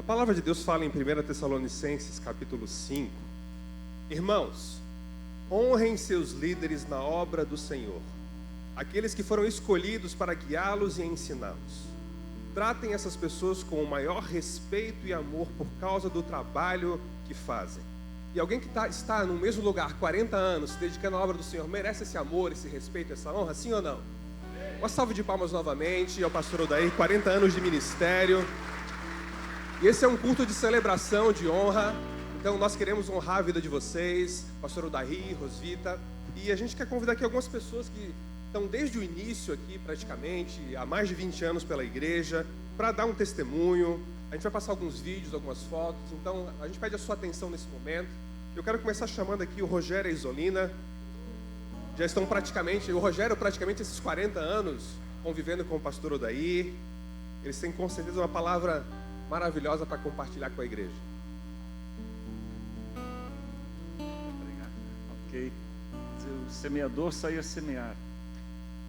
palavra de Deus fala em 1 Tessalonicenses, capítulo 5. Irmãos, honrem seus líderes na obra do Senhor, aqueles que foram escolhidos para guiá-los e ensiná-los. Tratem essas pessoas com o maior respeito e amor por causa do trabalho que fazem. E alguém que está no mesmo lugar 40 anos, se dedicando à obra do Senhor, merece esse amor, esse respeito, essa honra, sim ou não? Uma salva de palmas novamente ao pastor Odair, 40 anos de ministério. E esse é um culto de celebração, de honra. Então nós queremos honrar a vida de vocês, pastor Odair, Rosvita. E a gente quer convidar aqui algumas pessoas que estão desde o início aqui, praticamente, há mais de 20 anos pela igreja, para dar um testemunho. A gente vai passar alguns vídeos, algumas fotos. Então a gente pede a sua atenção nesse momento. Eu quero começar chamando aqui o Rogério e a Isolina. Já estão o Rogério praticamente esses 40 anos convivendo com o pastor Odair. Eles têm com certeza uma palavra maravilhosa para compartilhar com a igreja. Obrigado. Ok. O semeador saiu a semear.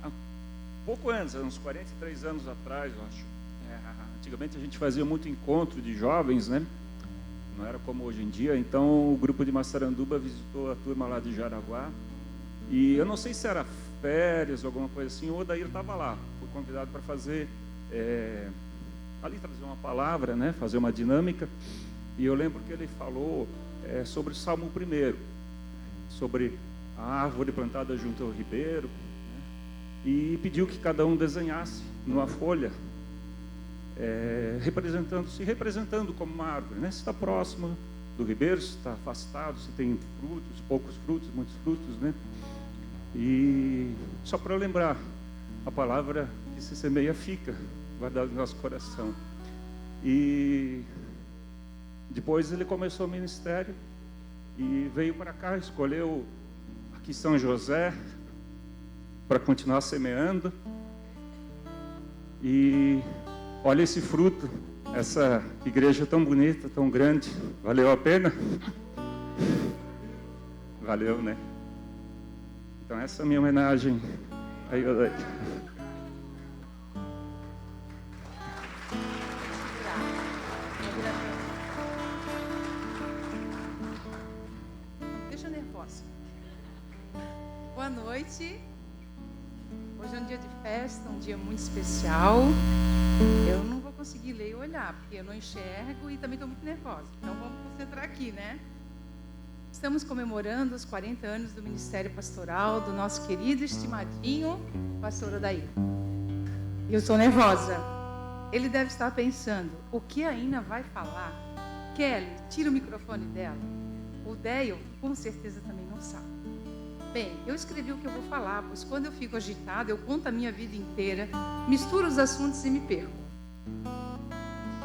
Há pouco antes, uns 43 anos atrás, eu acho. Antigamente a gente fazia muito encontro de jovens, né? Não era como hoje em dia. Então o grupo de Massaranduba visitou a turma lá de Jaraguá. E eu não sei se era férias ou alguma coisa assim, o Odair estava lá. Foi convidado para fazer, ali trazer uma palavra, né? Fazer uma dinâmica. E eu lembro que ele falou sobre o Salmo 1, sobre a árvore plantada junto ao ribeiro, né? E pediu que cada um desenhasse numa folha, representando como uma árvore, né? Se está próximo do ribeiro, se está afastado, se tem frutos, poucos frutos, muitos frutos, né? E só para lembrar, a palavra que se semeia fica guardada no nosso coração. E depois ele começou o ministério e veio para cá, escolheu aqui São José para continuar semeando. E olha esse fruto, essa igreja tão bonita, tão grande, valeu a pena? Valeu, né? Então essa é a minha homenagem a Odair. Deixa nervosa. Boa noite. Hoje é um dia de festa, um dia muito especial. Eu não vou conseguir ler e olhar, porque eu não enxergo e também estou muito nervosa. Então vamos concentrar aqui, né? Estamos comemorando os 40 anos do Ministério Pastoral do nosso querido e estimadinho pastor Odair. E eu estou nervosa. Ele deve estar pensando, o que a Ina vai falar? Kelly, tira o microfone dela. O Deio, com certeza, também não sabe. Bem, eu escrevi o que eu vou falar, pois quando eu fico agitada, eu conto a minha vida inteira, misturo os assuntos e me perco.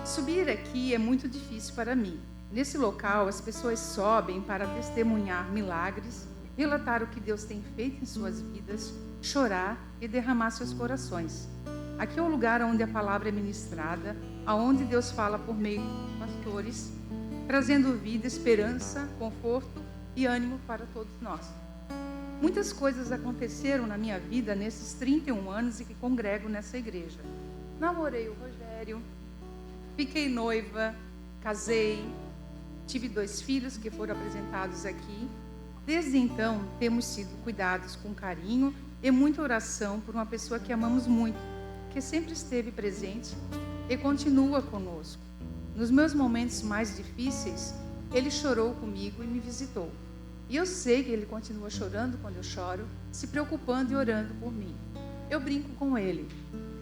Subir aqui é muito difícil para mim. Nesse local, as pessoas sobem para testemunhar milagres, relatar o que Deus tem feito em suas vidas, chorar e derramar seus corações. Aqui é o lugar onde a palavra é ministrada, aonde Deus fala por meio de pastores, trazendo vida, esperança, conforto e ânimo para todos nós. Muitas coisas aconteceram na minha vida nesses 31 anos e que congrego nessa igreja. Namorei o Rogério, fiquei noiva, casei, tive 2 filhos que foram apresentados aqui. Desde então, temos sido cuidados com carinho e muita oração por uma pessoa que amamos muito, que sempre esteve presente e continua conosco. Nos meus momentos mais difíceis, ele chorou comigo e me visitou. E eu sei que ele continua chorando quando eu choro, se preocupando e orando por mim. Eu brinco com ele.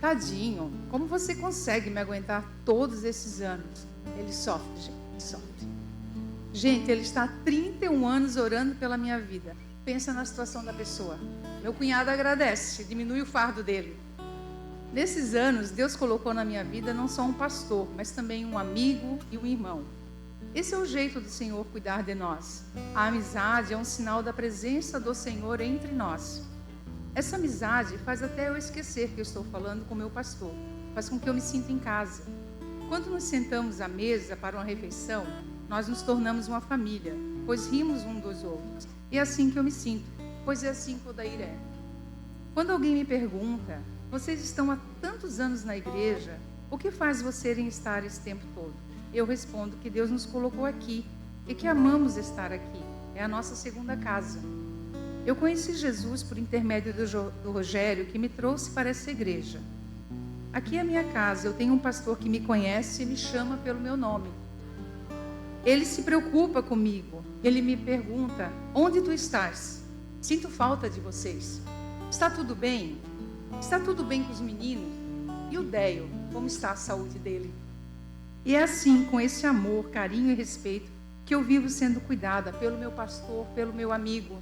Tadinho, como você consegue me aguentar todos esses anos? Ele sofre, gente, sofre. Gente, ele está há 31 anos orando pela minha vida. Pensa na situação da pessoa. Meu cunhado agradece, diminui o fardo dele. Nesses anos, Deus colocou na minha vida não só um pastor, mas também um amigo e um irmão. Esse é o jeito do Senhor cuidar de nós. A amizade é um sinal da presença do Senhor entre nós. Essa amizade faz até eu esquecer que eu estou falando com o meu pastor. Faz com que eu me sinta em casa. Quando nos sentamos à mesa para uma refeição, nós nos tornamos uma família, pois rimos um dos outros. E é assim que eu me sinto, pois é assim que o Odair é. Quando alguém me pergunta, vocês estão há tantos anos na igreja, o que faz vocês estar esse tempo todo? Eu respondo que Deus nos colocou aqui e que amamos estar aqui. É a nossa segunda casa. Eu conheci Jesus por intermédio do Rogério, que me trouxe para essa igreja. Aqui é a minha casa. Eu tenho um pastor que me conhece e me chama pelo meu nome. Ele se preocupa comigo. Ele me pergunta: onde tu estás? Sinto falta de vocês. Está tudo bem? Está tudo bem com os meninos? E o Déio, como está a saúde dele? E é assim, com esse amor, carinho e respeito, que eu vivo sendo cuidada pelo meu pastor, pelo meu amigo.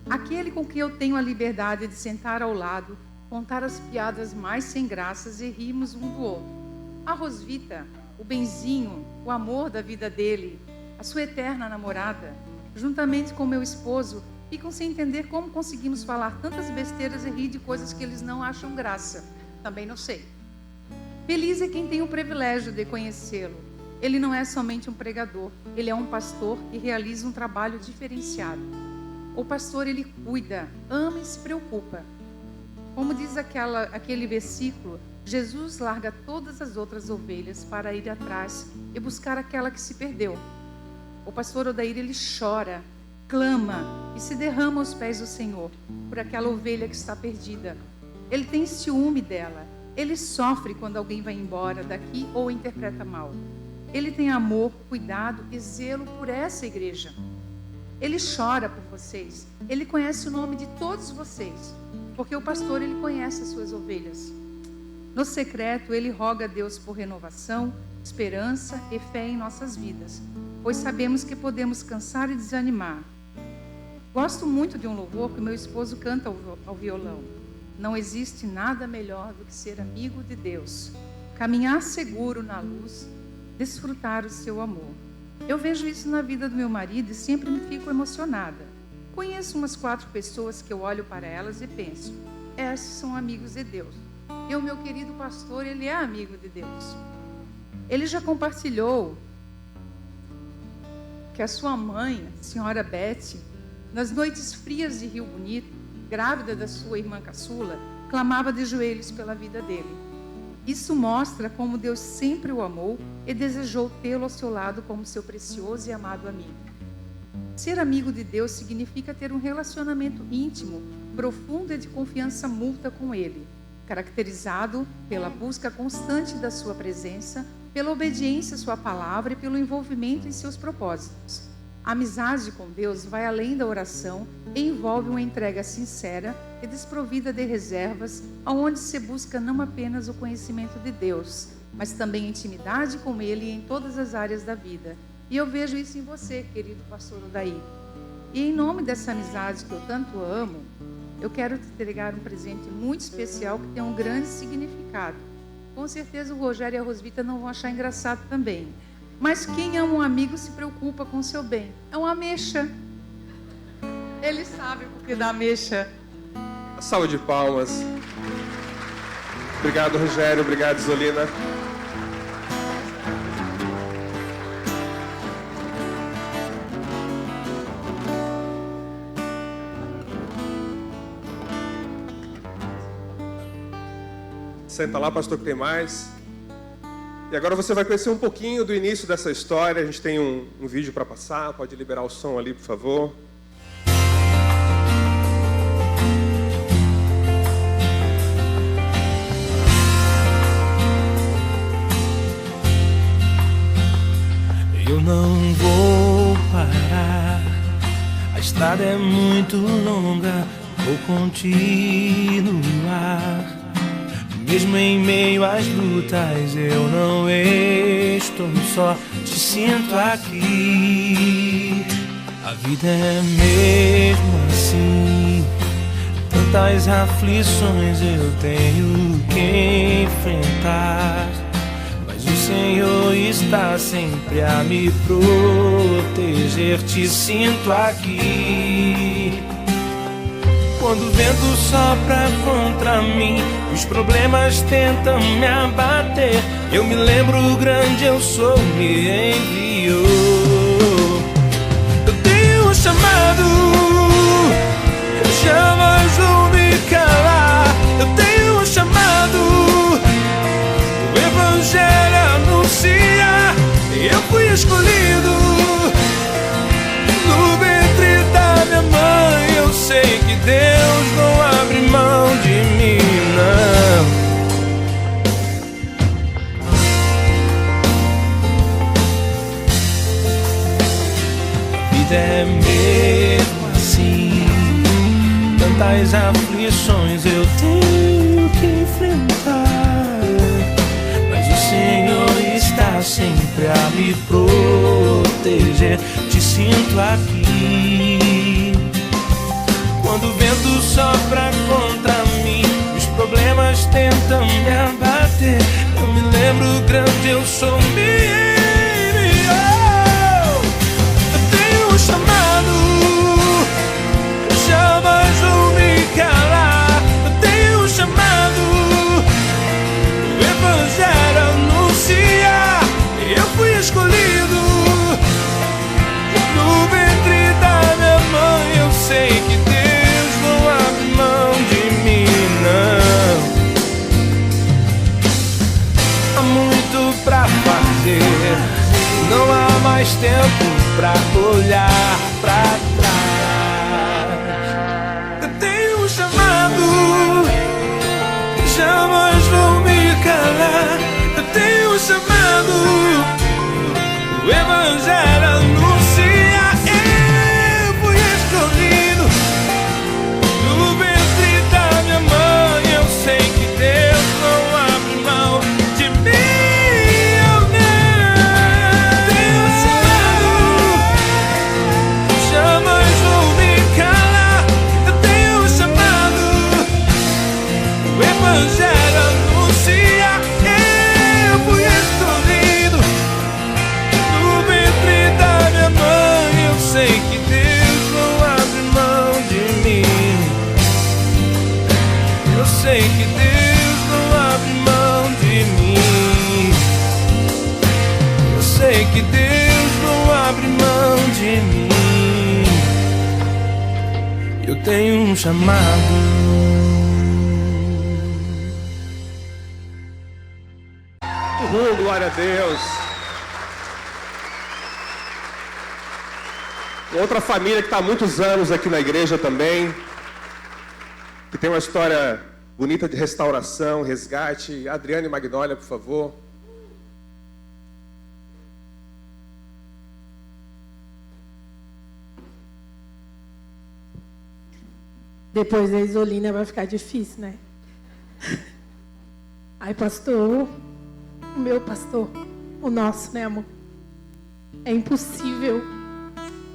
Aquele com quem eu tenho a liberdade de sentar ao lado, contar as piadas mais sem graças e rirmos um do outro. A Rosvita, o benzinho, o amor da vida dele, a sua eterna namorada, juntamente com meu esposo, ficam sem entender como conseguimos falar tantas besteiras e rir de coisas que eles não acham graça. Também não sei. Feliz é quem tem o privilégio de conhecê-lo. Ele não é somente um pregador, ele é um pastor que realiza um trabalho diferenciado. O pastor, ele cuida, ama e se preocupa. Como diz aquele versículo, Jesus larga todas as outras ovelhas para ir atrás e buscar aquela que se perdeu. O pastor Odair, ele chora, clama e se derrama aos pés do Senhor por aquela ovelha que está perdida. Ele tem ciúme dela. Ele sofre quando alguém vai embora daqui ou interpreta mal. Ele tem amor, cuidado e zelo por essa igreja. Ele chora por vocês. Ele conhece o nome de todos vocês, porque o pastor, ele conhece as suas ovelhas. No secreto, ele roga a Deus por renovação, esperança e fé em nossas vidas, pois sabemos que podemos cansar e desanimar. Gosto muito de um louvor que meu esposo canta ao violão. Não existe nada melhor do que ser amigo de Deus, caminhar seguro na luz, desfrutar o seu amor. Eu vejo isso na vida do meu marido e sempre me fico emocionada. Conheço umas 4 pessoas que eu olho para elas e penso: esses são amigos de Deus. E o meu querido pastor, ele é amigo de Deus. Ele já compartilhou que a sua mãe, a senhora Beth, nas noites frias de Rio Bonito, grávida da sua irmã caçula, clamava de joelhos pela vida dele. Isso mostra como Deus sempre o amou e desejou tê-lo ao seu lado como seu precioso e amado amigo. Ser amigo de Deus significa ter um relacionamento íntimo, profundo e de confiança mútua com Ele, caracterizado pela busca constante da sua presença, pela obediência à sua palavra e pelo envolvimento em seus propósitos. A amizade com Deus vai além da oração e envolve uma entrega sincera e desprovida de reservas, onde se busca não apenas o conhecimento de Deus, mas também a intimidade com Ele em todas as áreas da vida. E eu vejo isso em você, querido pastor Odair. E em nome dessa amizade que eu tanto amo, eu quero te entregar um presente muito especial que tem um grande significado. Com certeza o Rogério e a Rosvita não vão achar engraçado também. Mas quem ama um amigo se preocupa com o seu bem. É uma ameixa. Ele sabe o porquê da ameixa. A salva de palmas. Obrigado, Rogério. Obrigado, Isolina. Senta lá, pastor, que tem mais. E agora você vai conhecer um pouquinho do início dessa história. A gente tem um vídeo para passar. Pode liberar o som ali, por favor. Eu não vou parar, a estrada é muito longa, vou continuar. Mesmo em meio às lutas, eu não estou só, te sinto aqui. A vida é mesmo assim, tantas aflições eu tenho que enfrentar. Mas o Senhor está sempre a me proteger, te sinto aqui. Quando o vento sopra contra mim, os problemas tentam me abater, eu me lembro o grande eu sou me enviou. Eu tenho um chamado, eu jamais vou me calar. Eu tenho um chamado, o Evangelho anunciar. as aflições eu tenho que enfrentar, mas o Senhor está sempre a me proteger. Te sinto aqui. Quando o vento sopra contra mim, os problemas tentam me abater, eu me lembro grande, eu sou meu. Eu tenho um chamado, jamais vou me calar. Eu tenho um chamado, o Evangelho anunciar. Eu fui escolhido no ventre da minha mãe. Eu sei que Deus não abre mão de mim, não. Há muito pra fazer, não há mais tempo pra olhar pra trás. Eu tenho um chamado, jamais vou me calar. Eu tenho um chamado, o Evangelho anuncia. Eu fui escolhido no ventre da minha mãe. Eu sei que Deus não abre mão de mim. Eu tenho um chamado, jamais vou me calar. Eu tenho um chamado, o Evangelho anuncia. Eu fui escolhido no ventre da minha mãe. Eu sei que Deus não abre mão de mim. Eu sei que Deus não abre mão de mim. Eu sei que Deus não abre mão de mim. Eu tenho um chamado. Glória a Deus. Outra família que está há muitos anos aqui na igreja também, que tem uma história bonita de restauração, resgate. Adriane e Magnólia, por favor. Depois da Isolina vai ficar difícil, né? Ai, pastor, o meu pastor, o nosso, né, amor? É impossível,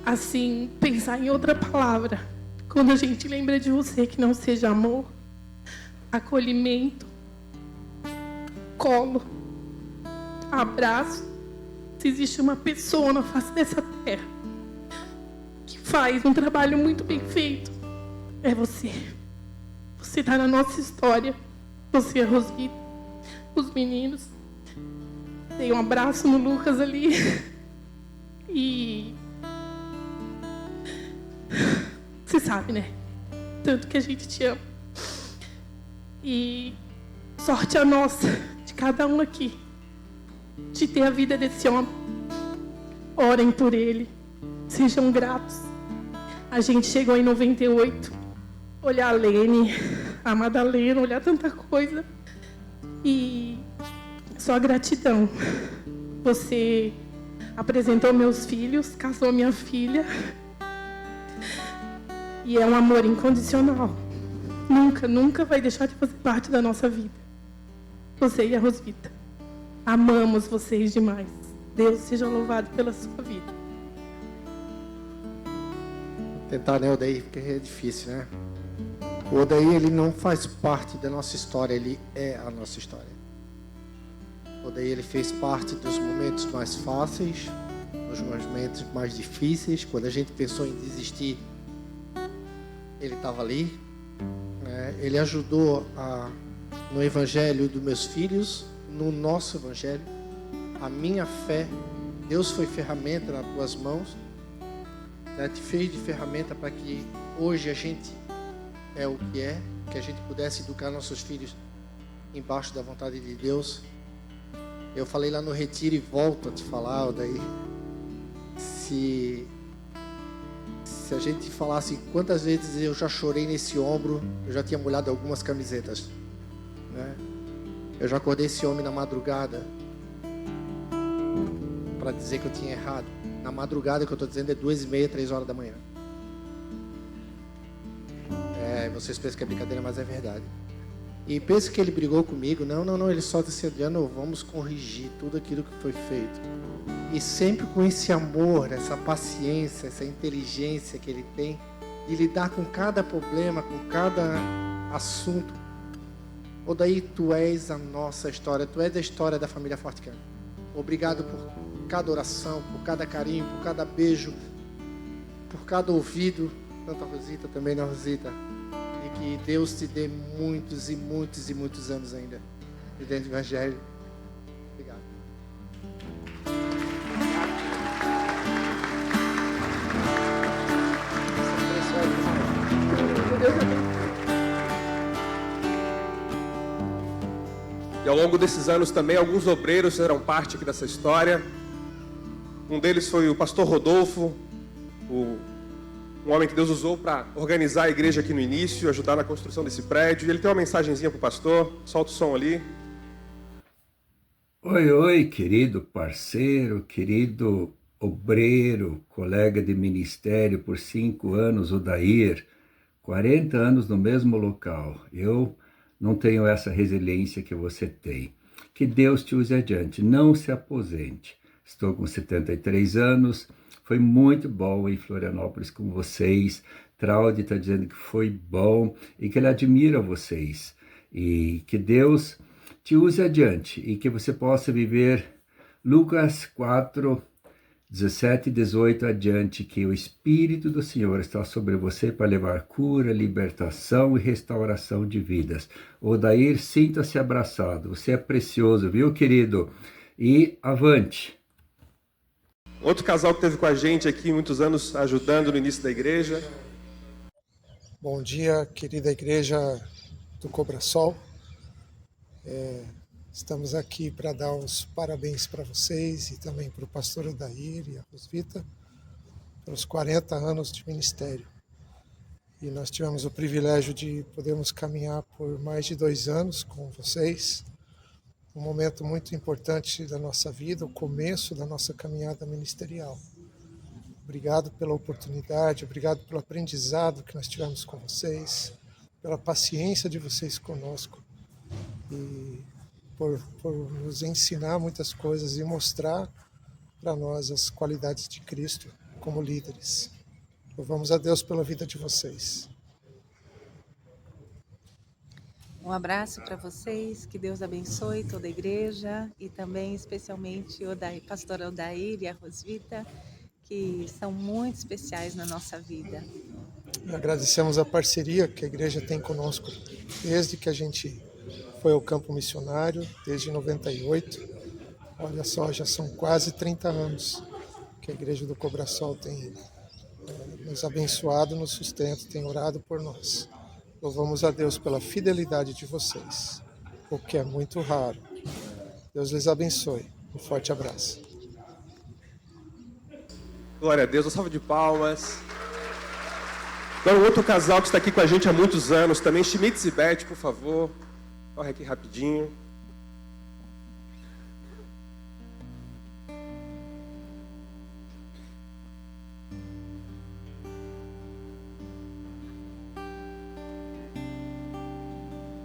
assim, pensar em outra palavra quando a gente lembra de você que não seja amor, acolhimento, colo, abraço. Se existe uma pessoa na face dessa terra que faz um trabalho muito bem feito, é você. Você está na nossa história. Você, a Rosita, os meninos. Dei um abraço no Lucas ali. E você sabe, né? Tanto que a gente te ama. E sorte a nossa, de cada um aqui, de ter a vida desse homem. Orem por ele. Sejam gratos. A gente chegou em 98. Olhar a Lene, a Madalena, olhar tanta coisa. E só gratidão. Você apresentou meus filhos, casou minha filha. E é um amor incondicional. Nunca, nunca vai deixar de fazer parte da nossa vida. Você e a Rosvita. Amamos vocês demais. Deus seja louvado pela sua vida. Vou tentar, né, Odair, porque é difícil, né? O Odair, ele não faz parte da nossa história, ele é a nossa história. O Odair, ele fez parte dos momentos mais fáceis, dos momentos mais difíceis. Quando a gente pensou em desistir, ele estava ali. Né? Ele ajudou no evangelho dos meus filhos, no nosso evangelho, a minha fé. Deus foi ferramenta nas tuas mãos, né? Te fez de ferramenta para que hoje a gente é o que é, que a gente pudesse educar nossos filhos embaixo da vontade de Deus. Eu falei lá no retiro e volto a te falar, daí, se a gente falasse quantas vezes eu já chorei nesse ombro, eu já tinha molhado algumas camisetas, né? Eu já acordei esse homem na madrugada para dizer que eu tinha errado. Na madrugada que eu estou dizendo é 2h30, 3 horas da manhã. Vocês pensam que é brincadeira, mas é verdade. E pensa que ele brigou comigo. Não, ele só disse, Adriano, vamos corrigir tudo aquilo que foi feito. E sempre com esse amor, essa paciência, essa inteligência que ele tem, de lidar com cada problema, com cada assunto. Odair, tu és a nossa história, tu és a história da família Forte Camp. Obrigado por cada oração, por cada carinho, por cada beijo, por cada ouvido, tanto a Rosita também, né, Rosita? E que Deus te dê muitos e muitos e muitos anos ainda de dentro do Evangelho. Obrigado. E ao longo desses anos também, alguns obreiros fizeram parte aqui dessa história. Um deles foi o pastor Rodolfo, um homem que Deus usou para organizar a igreja aqui no início, ajudar na construção desse prédio. E ele tem uma mensagenzinha para o pastor. Solta o som ali. Oi, querido parceiro, querido obreiro, colega de ministério por 5 anos, Odair. 40 anos no mesmo local. Eu não tenho essa resiliência que você tem. Que Deus te use adiante, não se aposente. Estou com 73 anos, foi muito bom em Florianópolis com vocês. Traude está dizendo que foi bom e que ele admira vocês. E que Deus te use adiante e que você possa viver Lucas 4, 17 e 18 adiante, que o Espírito do Senhor está sobre você para levar cura, libertação e restauração de vidas. Odair, sinta-se abraçado. Você é precioso, viu, querido? E avante. Outro casal que esteve com a gente aqui muitos anos ajudando no início da igreja. Bom dia, querida igreja do Cobrasol. Estamos aqui para dar os parabéns para vocês e também para o pastor Odair e a Rosvita pelos 40 anos de ministério. E nós tivemos o privilégio de podermos caminhar por mais de 2 anos com vocês. Um momento muito importante da nossa vida, o começo da nossa caminhada ministerial. Obrigado pela oportunidade, obrigado pelo aprendizado que nós tivemos com vocês, pela paciência de vocês conosco e por nos ensinar muitas coisas e mostrar para nós as qualidades de Cristo como líderes. Louvamos a Deus pela vida de vocês. Um abraço para vocês, que Deus abençoe toda a igreja e também especialmente o pastor Odair e a Rosvita, que são muito especiais na nossa vida. E agradecemos a parceria que a igreja tem conosco desde que a gente foi ao campo missionário, desde 98. Olha só, já são quase 30 anos que a igreja do Cobrasol tem nos abençoado no sustento, tem orado por nós. Louvamos a Deus pela fidelidade de vocês, o que é muito raro. Deus lhes abençoe. Um forte abraço. Glória a Deus, uma salva de palmas. Agora, um outro casal que está aqui com a gente há muitos anos também, Schmitz e Beth, por favor. Corre aqui rapidinho.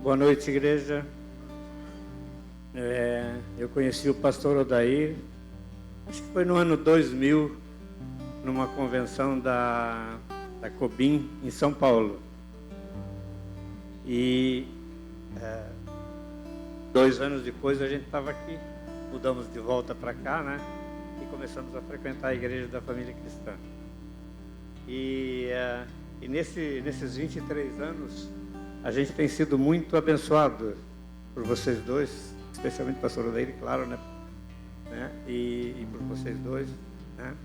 Boa noite, igreja. Eu conheci o pastor Odair, acho que foi no ano 2000, numa convenção da Cobim, em São Paulo. E 2 anos depois a gente estava aqui, mudamos de volta para cá, né? E começamos a frequentar a igreja da família cristã. E nesses 23 anos, a gente tem sido muito abençoado por vocês dois, especialmente o pastor Odair, claro, né? E por vocês dois, né?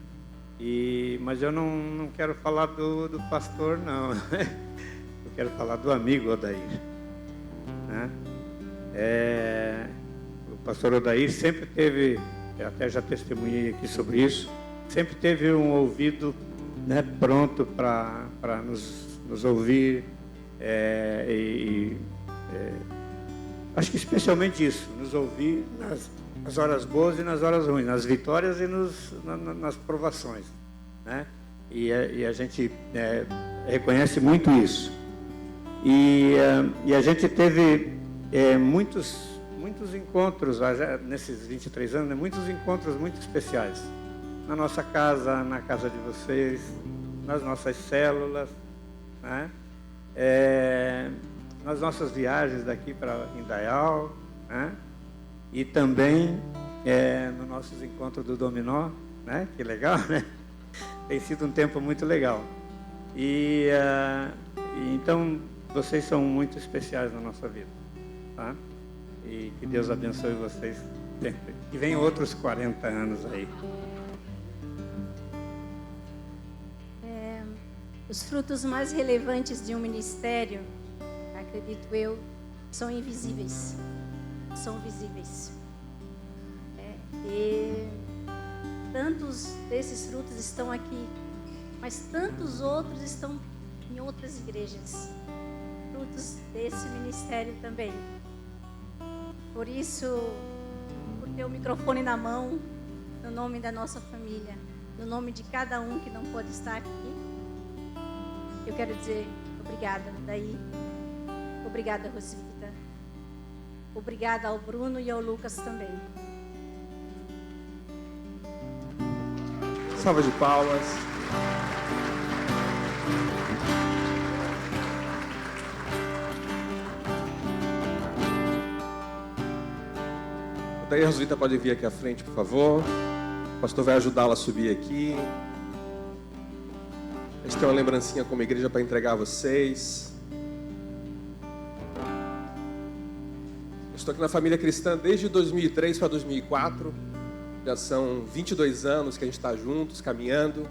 Mas eu não quero falar do pastor, não. Eu quero falar do amigo Odair, né? O pastor Odair sempre teve, eu até já testemunhei aqui sobre isso, sempre teve um ouvido, né, pronto para nos ouvir. Acho que especialmente isso, nos ouvir nas horas boas e nas horas ruins, nas vitórias e nas provações, né? E a gente reconhece muito isso. E a gente teve muitos encontros, nesses 23 anos, né? Muitos encontros muito especiais. Na nossa casa, na casa de vocês, nas nossas células, né? Nas nossas viagens daqui para Indaial, né? E também nos nossos encontros do Dominó, né? Que legal, né? Tem sido um tempo muito legal. E então, vocês são muito especiais na nossa vida, tá? E que Deus abençoe vocês sempre. Que venham outros 40 anos aí. Os frutos mais relevantes de um ministério, acredito eu, são invisíveis, são visíveis. E tantos desses frutos estão aqui, mas tantos outros estão em outras igrejas, frutos desse ministério também. Por isso, por ter o microfone na mão, no nome da nossa família, no nome de cada um que não pode estar aqui, eu quero dizer obrigada, Daí. Obrigada, Rosvita. Obrigada ao Bruno e ao Lucas também. Salva de palmas. Daí a Rosvita pode vir aqui à frente, por favor. O pastor vai ajudá-la a subir aqui. A gente tem uma lembrancinha como igreja para entregar a vocês. Eu estou aqui na família cristã desde 2003 para 2004. Já são 22 anos que a gente está juntos, caminhando.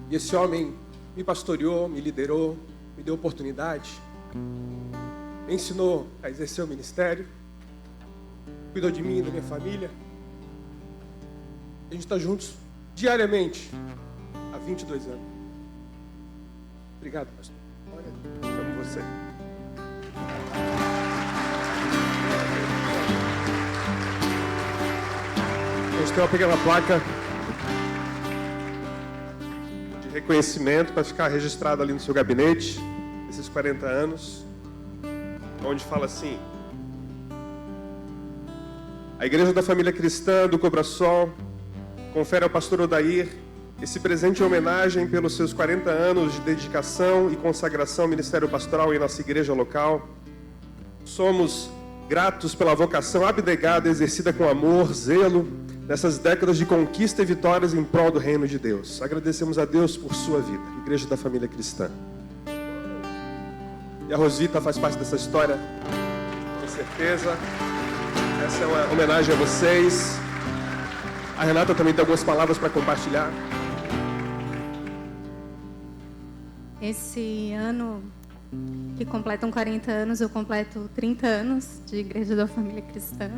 E esse homem me pastoreou, me liderou, me deu oportunidade, me ensinou a exercer o ministério, cuidou de mim e da minha família. A gente está juntos diariamente há 22 anos. Obrigado, pastor. Amo você. A gente tem uma pequena placa de reconhecimento para ficar registrada ali no seu gabinete, esses 40 anos, onde fala assim: a Igreja da Família Cristã do Cobrasol confere ao pastor Odair esse presente em homenagem pelos seus 40 anos de dedicação e consagração ao ministério pastoral em nossa igreja local. Somos gratos pela vocação abnegada, exercida com amor, zelo, nessas décadas de conquista e vitórias em prol do reino de Deus. Agradecemos a Deus por sua vida, Igreja da Família Cristã. E a Rosvita faz parte dessa história, com certeza. Essa é uma homenagem a vocês. A Renata também tem algumas palavras para compartilhar. Esse ano que completam 40 anos, eu completo 30 anos de Igreja da Família Cristã.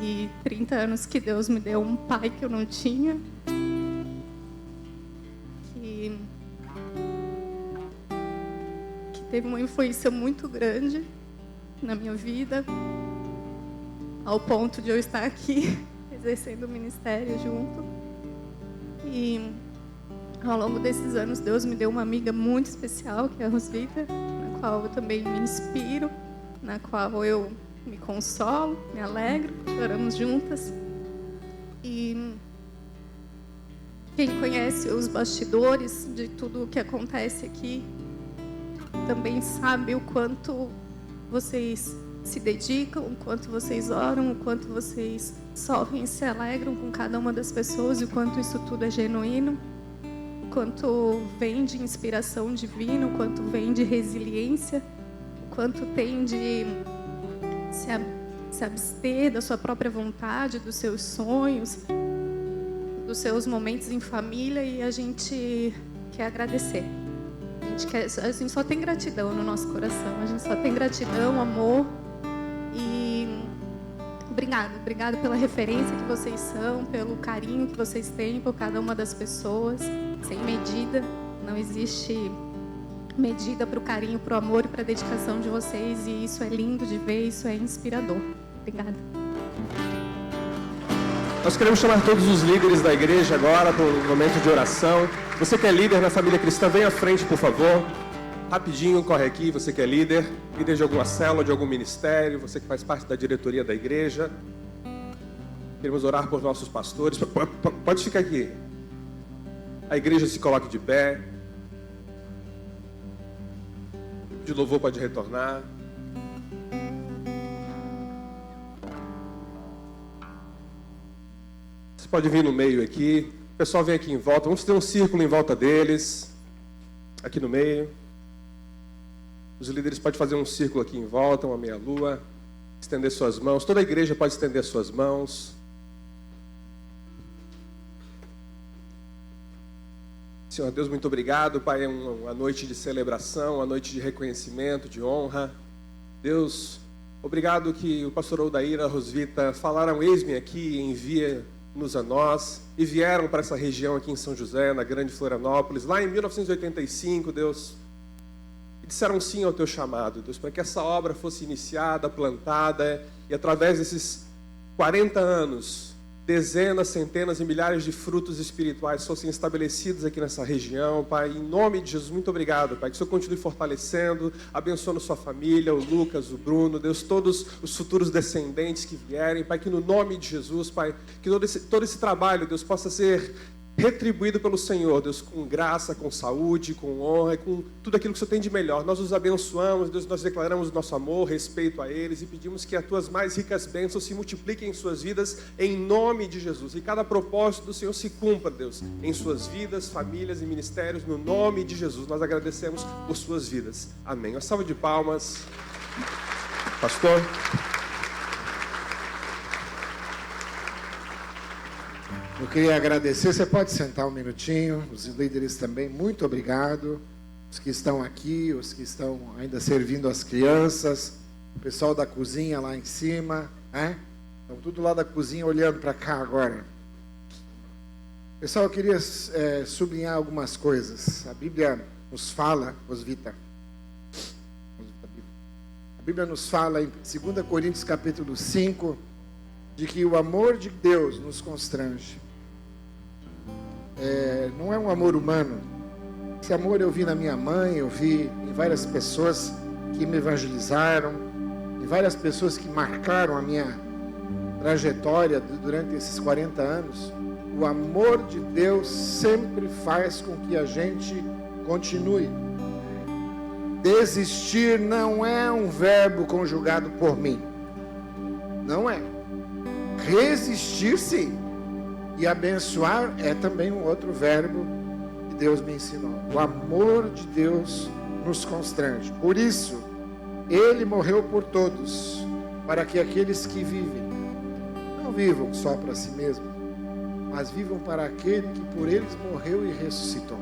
E 30 anos que Deus me deu um pai que eu não tinha. Que teve uma influência muito grande na minha vida, ao ponto de eu estar aqui exercendo o ministério junto. E ao longo desses anos, Deus me deu uma amiga muito especial, que é a Rosvita, na qual eu também me inspiro, na qual eu me consolo, me alegro, choramos juntas. E quem conhece os bastidores de tudo o que acontece aqui também sabe o quanto vocês se dedicam, o quanto vocês oram, o quanto vocês sofrem e se alegram com cada uma das pessoas, e o quanto isso tudo é genuíno, o quanto vem de inspiração divina, o quanto vem de resiliência, o quanto tem de se abster da sua própria vontade, dos seus sonhos, dos seus momentos em família. E a gente quer agradecer. A gente só tem gratidão no nosso coração, a gente só tem gratidão, amor. E obrigado pela referência que vocês são, pelo carinho que vocês têm por cada uma das pessoas, sem medida. Não existe medida para o carinho, para o amor e para a dedicação de vocês, e isso é lindo de ver, isso é inspirador. Obrigada. Nós queremos chamar todos os líderes da igreja agora para um momento de oração. Você que é líder na família cristã, venha à frente, por favor. Rapidinho, corre aqui, você que é líder de alguma célula, de algum ministério, você que faz parte da diretoria da igreja. Queremos orar por nossos pastores. Pode ficar aqui. A igreja se coloque de pé. De louvor pode retornar. Você pode vir no meio aqui. O pessoal vem aqui em volta. Vamos ter um círculo em volta deles. Aqui no meio. Os líderes podem fazer um círculo aqui em volta, uma meia-lua. Estender suas mãos. Toda a igreja pode estender suas mãos. Senhor Deus, muito obrigado, Pai, é uma noite de celebração, uma noite de reconhecimento, de honra. Deus, obrigado que o pastor Odair e a Rosvita falaram, eis-me aqui, envia-nos a nós, e vieram para essa região aqui em São José, na Grande Florianópolis, lá em 1985, Deus, e disseram sim ao teu chamado, Deus, para que essa obra fosse iniciada, plantada, e através desses 40 anos, dezenas, centenas e milhares de frutos espirituais fossem estabelecidos aqui nessa região, Pai, em nome de Jesus, muito obrigado, Pai, que o Senhor continue fortalecendo, abençoando sua família, o Lucas, o Bruno, Deus, todos os futuros descendentes que vierem, Pai, que no nome de Jesus, Pai, que todo esse trabalho, Deus, possa ser retribuído pelo Senhor, Deus, com graça, com saúde, com honra, com tudo aquilo que o Senhor tem de melhor. Nós os abençoamos, Deus, nós declaramos o nosso amor, respeito a eles e pedimos que as tuas mais ricas bênçãos se multipliquem em suas vidas, em nome de Jesus. E cada propósito do Senhor se cumpra, Deus, em suas vidas, famílias e ministérios, no nome de Jesus. Nós agradecemos por suas vidas. Amém. Uma salva de palmas. Pastor. Eu queria agradecer, você pode sentar um minutinho, os líderes também, muito obrigado, os que estão aqui, os que estão ainda servindo as crianças, o pessoal da cozinha lá em cima, né? Estão tudo lá da cozinha olhando para cá agora. Pessoal, eu queria sublinhar algumas coisas. A Bíblia nos fala, Rosvita, a Bíblia nos fala em 2 Coríntios capítulo 5, de que o amor de Deus nos constrange. Não é um amor humano. Esse amor eu vi na minha mãe, eu vi em várias pessoas que me evangelizaram, em várias pessoas que marcaram a minha trajetória durante esses 40 anos. O amor de Deus sempre faz com que a gente continue. Desistir não é um verbo conjugado por mim. Não é. Resistir, sim. E abençoar é também um outro verbo que Deus me ensinou. O amor de Deus nos constrange. Por isso, Ele morreu por todos, para que aqueles que vivem, não vivam só para si mesmos, mas vivam para aquele que por eles morreu e ressuscitou.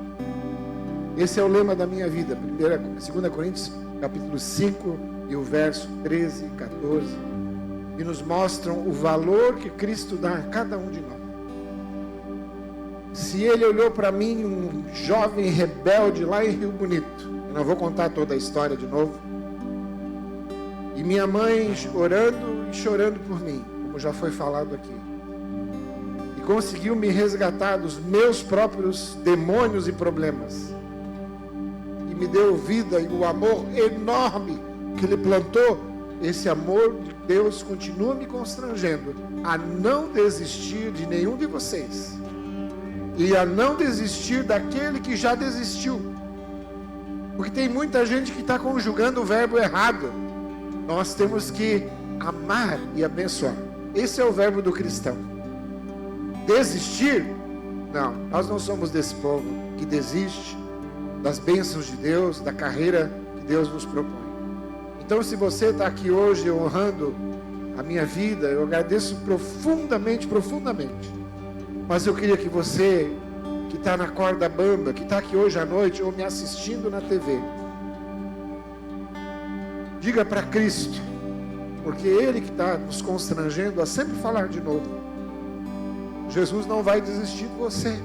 Esse é o lema da minha vida. 2 Coríntios, capítulo 5, e o verso 13 e 14. Que nos mostram o valor que Cristo dá a cada um de nós. Se Ele olhou para mim, um jovem rebelde lá em Rio Bonito, eu não vou contar toda a história de novo, e minha mãe orando e chorando por mim, como já foi falado aqui, e conseguiu me resgatar dos meus próprios demônios e problemas, e me deu vida e o amor enorme que Ele plantou. Esse amor de Deus continua me constrangendo a não desistir de nenhum de vocês e a não desistir daquele que já desistiu, porque tem muita gente que está conjugando o verbo errado. Nós temos que amar e abençoar. Esse é o verbo do cristão. Desistir? Não, nós não somos desse povo que desiste das bênçãos de Deus, da carreira que Deus nos propõe. Então, se você está aqui hoje honrando a minha vida, eu agradeço profundamente, profundamente. Mas eu queria que você, que está na corda bamba, que está aqui hoje à noite, ou me assistindo na TV, diga para Cristo, porque Ele que está nos constrangendo a sempre falar de novo. Jesus não vai desistir de você.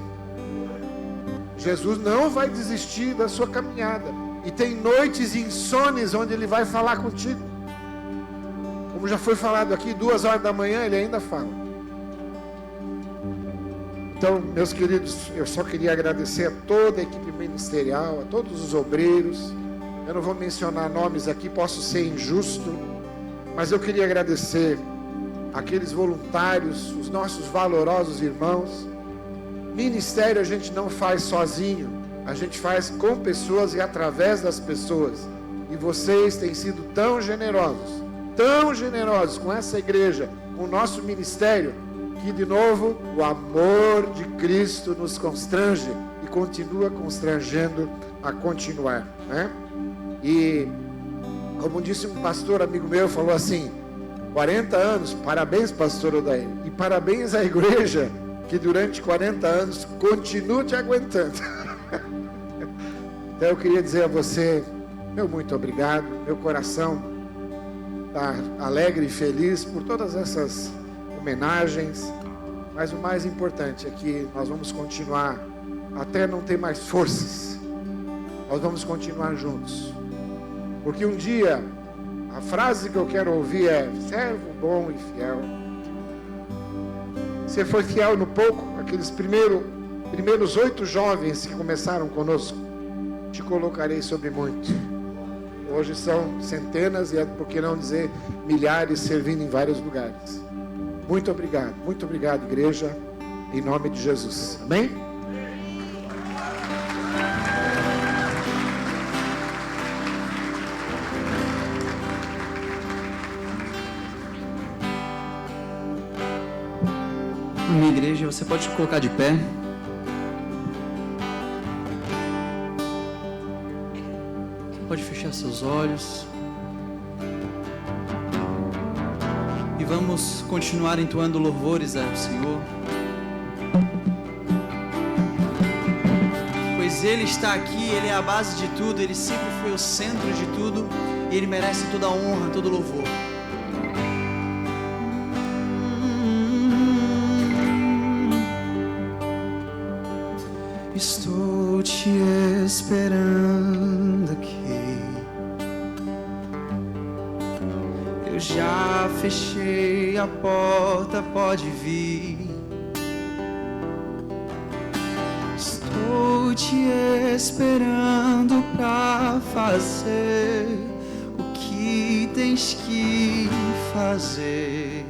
Jesus não vai desistir da sua caminhada. E tem noites insones onde Ele vai falar contigo. Como já foi falado aqui, 2 horas da manhã Ele ainda fala. Então, meus queridos, eu só queria agradecer a toda a equipe ministerial, a todos os obreiros, Eu não vou mencionar nomes aqui, posso ser injusto, mas eu queria agradecer aqueles voluntários, os nossos valorosos irmãos. Ministério a gente não faz sozinho, a gente faz com pessoas e através das pessoas. E vocês têm sido tão generosos com essa igreja, com o nosso ministério, que de novo o amor de Cristo nos constrange e continua constrangendo a continuar, né? E como disse um pastor amigo meu, falou assim: 40 anos, parabéns, pastor Odair, e parabéns à igreja que durante 40 anos continua te aguentando. Então eu queria dizer a você, meu muito obrigado, meu coração está alegre e feliz por todas essas homenagens, mas o mais importante é que nós vamos continuar até não ter mais forças, nós vamos continuar juntos, porque um dia a frase que eu quero ouvir é: servo bom e fiel, você foi fiel no pouco. Aqueles primeiros 8 jovens que começaram conosco, te colocarei sobre muito. Hoje são centenas e, por que não dizer, milhares servindo em vários lugares. Muito obrigado, igreja, em nome de Jesus. Amém? Minha igreja, você pode colocar de pé. Pode fechar seus olhos. E vamos continuar entoando louvores ao Senhor. Pois Ele está aqui, Ele é a base de tudo, Ele sempre foi o centro de tudo, e Ele merece toda a honra, todo o louvor. Estou te esperando aqui. Eu já fechei a porta, pode vir. Estou te esperando pra fazer o que tens que fazer.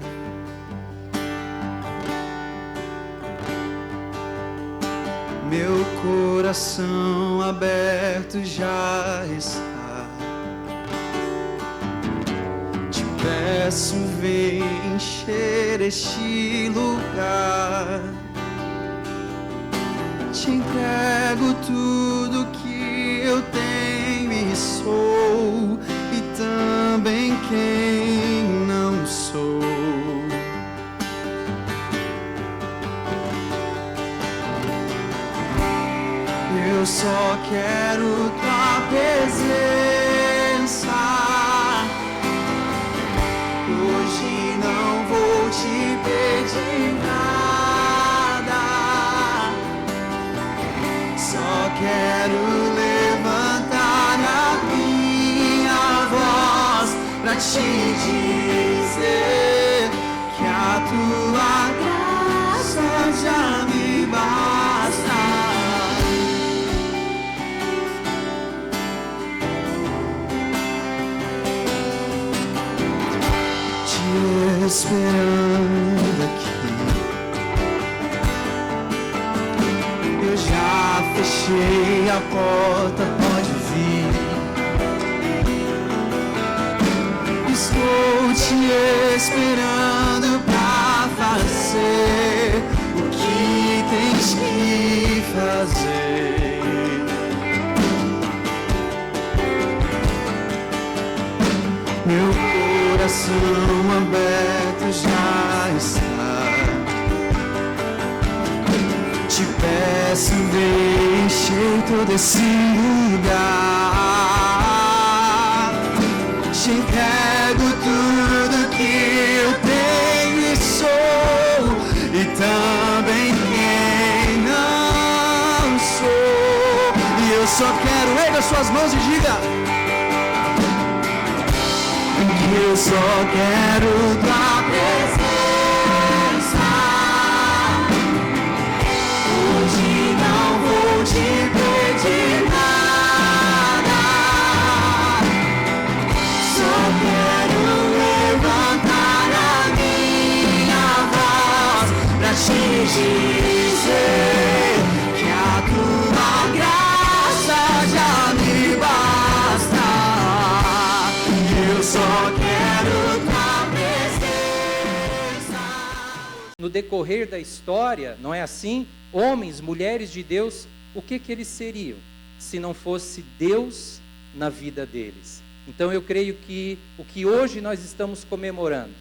Meu coração aberto já está. Te peço, vem encher este lugar. Te entrego tudo que eu tenho e sou, e também quem não sou. Eu só quero tua presença. Hoje não vou te pedir nada. Só quero levantar a minha voz pra te dizer que a tua graça já me basta. Esperando aqui. Eu já fechei a porta, pode vir. Estou te esperando pra fazer o que tens que fazer. Meu coração aberto já está. Te peço, vem encher todo esse lugar. Te entrego tudo que eu tenho e sou, e também quem não sou. E eu só quero, erga suas mãos e diga: eu só quero tua presença. Hoje não vou te pedir nada. dizer que a tua graça já me basta. Eu só quero tua presença. No decorrer da história, não é assim? Homens, mulheres de Deus, o que eles seriam se não fosse Deus na vida deles? Então eu creio que o que hoje nós estamos comemorando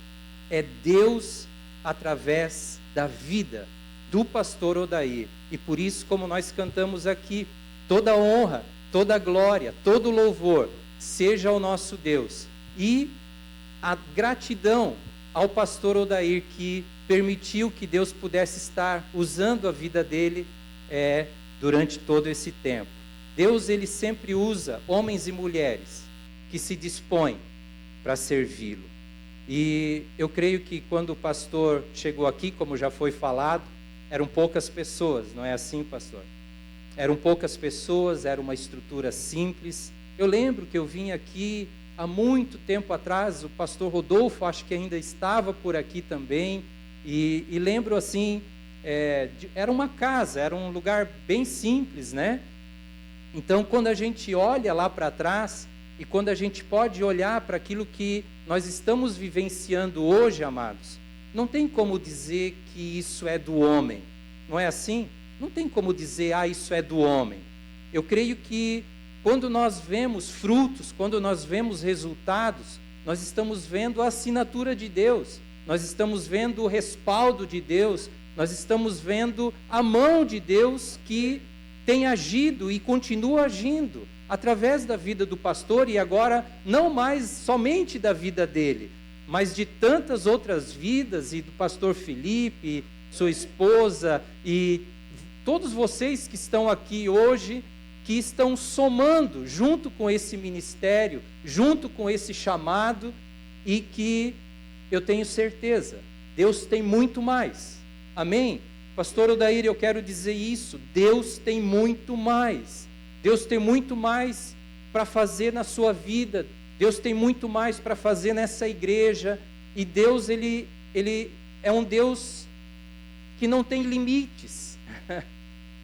é Deus através da vida do pastor Odair. E por isso, como nós cantamos aqui, toda honra, toda glória, todo louvor seja ao nosso Deus. E a gratidão ao pastor Odair, que permitiu que Deus pudesse estar usando a vida dele durante todo esse tempo. Deus, ele sempre usa homens e mulheres que se dispõem para servi-lo. E eu creio que quando o pastor chegou aqui, como já foi falado, eram poucas pessoas, não é assim, pastor? Eram poucas pessoas, era uma estrutura simples. Eu lembro que eu vim aqui há muito tempo atrás, o pastor Rodolfo acho que ainda estava por aqui também, e lembro assim, era uma casa, era um lugar bem simples, né? Então, quando a gente olha lá para trás, e quando a gente pode olhar para aquilo que nós estamos vivenciando hoje, amados, não tem como dizer que isso é do homem, não é assim? Não tem como dizer, isso é do homem. Eu creio que quando nós vemos frutos, quando nós vemos resultados, nós estamos vendo a assinatura de Deus, nós estamos vendo o respaldo de Deus, nós estamos vendo a mão de Deus que tem agido e continua agindo através da vida do pastor, e agora não mais somente da vida dele, mas de tantas outras vidas, e do pastor Felipe, sua esposa, e todos vocês que estão aqui hoje, que estão somando junto com esse ministério, junto com esse chamado, e que eu tenho certeza, Deus tem muito mais. Amém? Pastor Odair, eu quero dizer isso, Deus tem muito mais. Deus tem muito mais para fazer na sua vida. Deus tem muito mais para fazer nessa igreja. E Deus, ele é um Deus que não tem limites.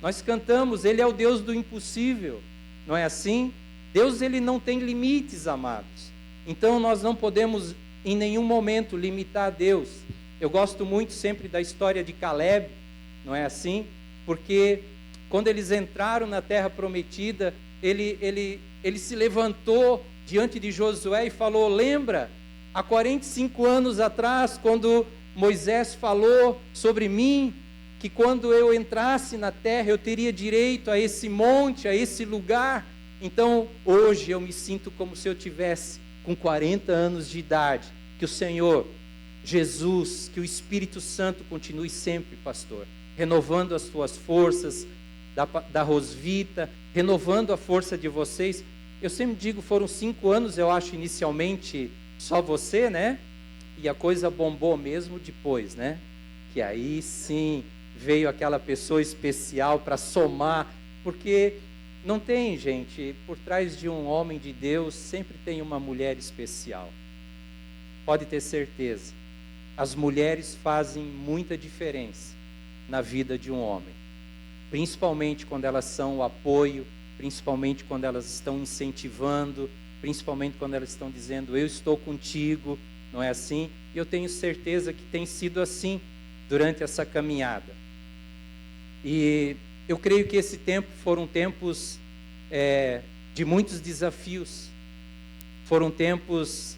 Nós cantamos, Ele é o Deus do impossível. Não é assim? Deus, ele não tem limites, amados. Então, nós não podemos em nenhum momento limitar a Deus. Eu gosto muito sempre da história de Caleb, não é assim? Porque quando eles entraram na terra prometida, ele se levantou diante de Josué e falou: lembra, há 45 anos atrás, quando Moisés falou sobre mim, que quando eu entrasse na terra, eu teria direito a esse monte, a esse lugar. Então, hoje eu me sinto como se eu tivesse com 40 anos de idade. Que o Senhor, Jesus, que o Espírito Santo continue sempre, pastor, renovando as tuas forças, da Rosvita, renovando a força de vocês. Eu sempre digo, foram 5 anos, eu acho, inicialmente, só você, né? E a coisa bombou mesmo depois, né? Que aí sim veio aquela pessoa especial para somar, porque não tem, gente, por trás de um homem de Deus sempre tem uma mulher especial. Pode ter certeza. As mulheres fazem muita diferença na vida de um homem, principalmente quando elas são o apoio, principalmente quando elas estão incentivando, principalmente quando elas estão dizendo: eu estou contigo, não é assim? E eu tenho certeza que tem sido assim durante essa caminhada. E eu creio que esse tempo foram tempos de muitos desafios, foram tempos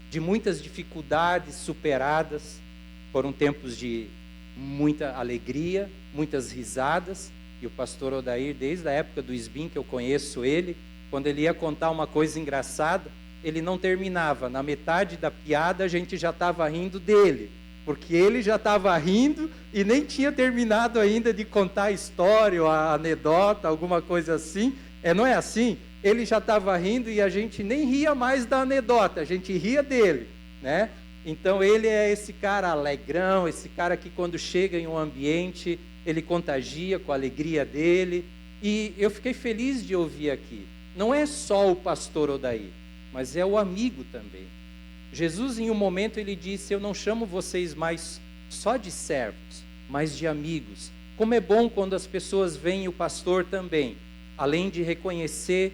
de muitas dificuldades superadas, foram tempos de muita alegria, muitas risadas. E o pastor Odair, desde a época do SBIM, que eu conheço ele, quando ele ia contar uma coisa engraçada, ele não terminava. Na metade da piada, a gente já estava rindo dele, porque ele já estava rindo e nem tinha terminado ainda de contar a história, a anedota, alguma coisa assim. Não é assim? Ele já estava rindo e a gente nem ria mais da anedota, a gente ria dele, né? Então ele é esse cara alegrão, esse cara que quando chega em um ambiente, ele contagia com a alegria dele. E eu fiquei feliz de ouvir aqui. Não é só o pastor Odair, mas é o amigo também. Jesus, em um momento, ele disse: eu não chamo vocês mais só de servos, mas de amigos. Como é bom quando as pessoas veem o pastor também, além de reconhecer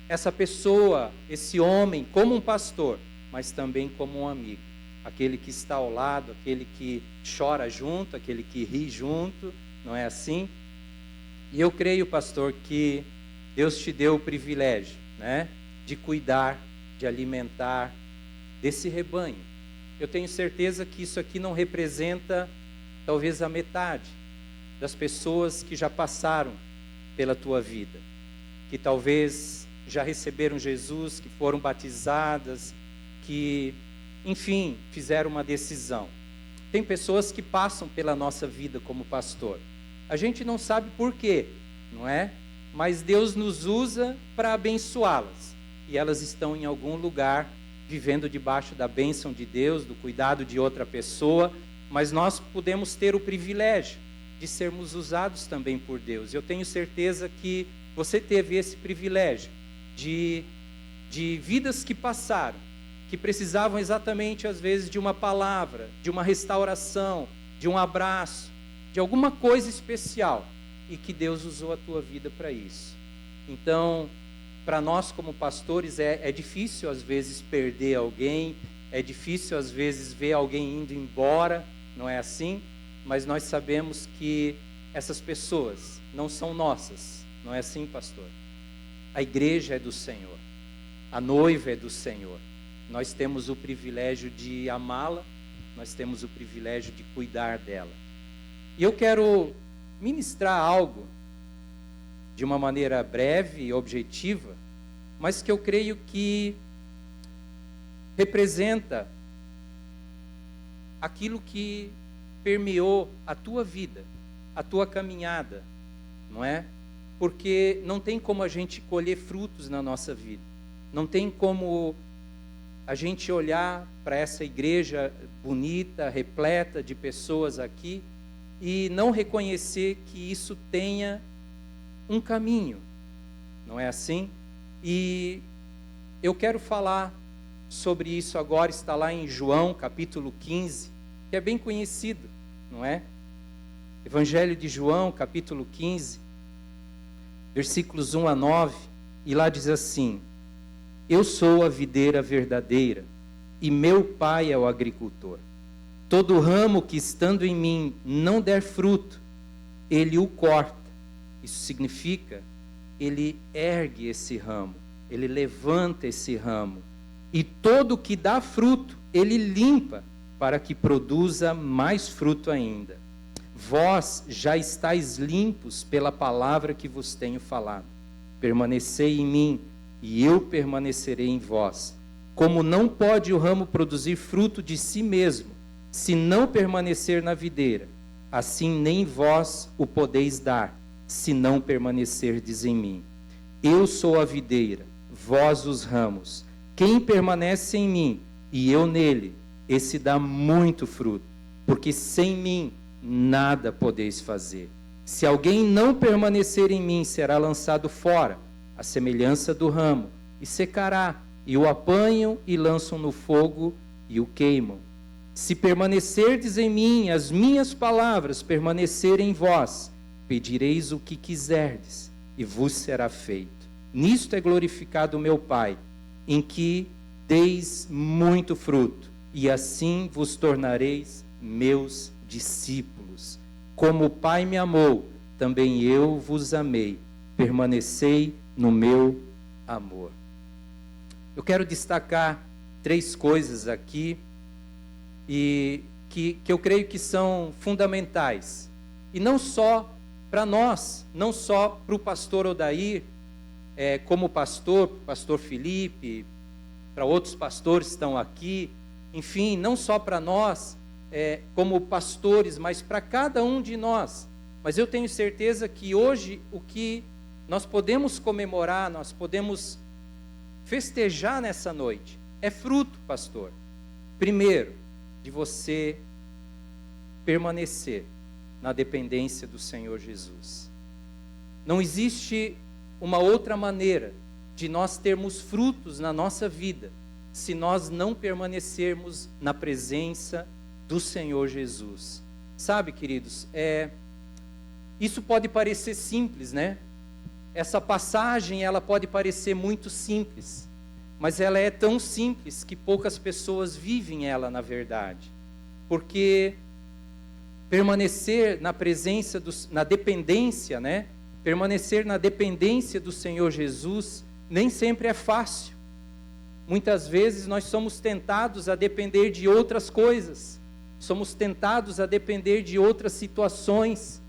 essa pessoa, esse homem, como um pastor, mas também como um amigo. Aquele que está ao lado, aquele que chora junto, aquele que ri junto, não é assim? E eu creio, pastor, que Deus te deu o privilégio, né, de cuidar, de alimentar desse rebanho. Eu tenho certeza que isso aqui não representa talvez a metade das pessoas que já passaram pela tua vida, que talvez já receberam Jesus, que foram batizadas, que, enfim, fizeram uma decisão. Tem pessoas que passam pela nossa vida como pastor. A gente não sabe por quê, não é? Mas Deus nos usa para abençoá-las. E elas estão em algum lugar, vivendo debaixo da bênção de Deus, do cuidado de outra pessoa, mas nós podemos ter o privilégio de sermos usados também por Deus. Eu tenho certeza que você teve esse privilégio de vidas que passaram, que precisavam exatamente, às vezes, de uma palavra, de uma restauração, de um abraço, de alguma coisa especial, e que Deus usou a tua vida para isso. Então, para nós como pastores, é difícil, às vezes, perder alguém, é difícil, às vezes, ver alguém indo embora, não é assim? Mas nós sabemos que essas pessoas não são nossas, não é assim, pastor? A igreja é do Senhor, a noiva é do Senhor. Nós temos o privilégio de amá-la, nós temos o privilégio de cuidar dela. E eu quero ministrar algo de uma maneira breve e objetiva, mas que eu creio que representa aquilo que permeou a tua vida, a tua caminhada, não é? Porque não tem como a gente colher frutos na nossa vida. Não tem como a gente olhar para essa igreja bonita, repleta de pessoas aqui, e não reconhecer que isso tenha um caminho. Não é assim? E eu quero falar sobre isso agora, está lá em João, capítulo 15, que é bem conhecido, não é? Evangelho de João, capítulo 15, versículos 1 a 9, e lá diz assim: Eu sou a videira verdadeira, e meu pai é o agricultor. Todo ramo que estando em mim não der fruto, ele o corta. Isso significa, ele ergue esse ramo, ele levanta esse ramo. E todo que dá fruto, ele limpa, para que produza mais fruto ainda. Vós já estáis limpos pela palavra que vos tenho falado. Permanecei em mim, e eu permanecerei em vós. Como não pode o ramo produzir fruto de si mesmo, se não permanecer na videira, assim nem vós o podeis dar, se não permanecerdes em mim. Eu sou a videira, vós os ramos. Quem permanece em mim e eu nele, esse dá muito fruto, porque sem mim nada podeis fazer. Se alguém não permanecer em mim, será lançado fora, à semelhança do ramo, e secará, e o apanham e lançam no fogo e o queimam. Se permanecerdes em mim, as minhas palavras permanecerem em vós, pedireis o que quiserdes, e vos será feito. Nisto é glorificado o meu Pai, em que deis muito fruto, e assim vos tornareis meus discípulos. Como o Pai me amou, também eu vos amei. Permanecei no meu amor. Eu quero destacar 3 coisas aqui, e que eu creio que são fundamentais. E não só para nós, não só para o pastor Odair, como pastor Felipe, para outros pastores que estão aqui, enfim, não só para nós, como pastores, mas para cada um de nós. Mas eu tenho certeza que hoje o que nós podemos comemorar, nós podemos festejar nessa noite, é fruto, pastor. Primeiro, de você permanecer na dependência do Senhor Jesus. Não existe uma outra maneira de nós termos frutos na nossa vida se nós não permanecermos na presença do Senhor Jesus. Sabe, queridos, isso pode parecer simples, né? Essa passagem, ela pode parecer muito simples, mas ela é tão simples que poucas pessoas vivem ela na verdade. Porque permanecer na presença, na dependência, né? Permanecer na dependência do Senhor Jesus nem sempre é fácil. Muitas vezes nós somos tentados a depender de outras coisas, somos tentados a depender de outras situações.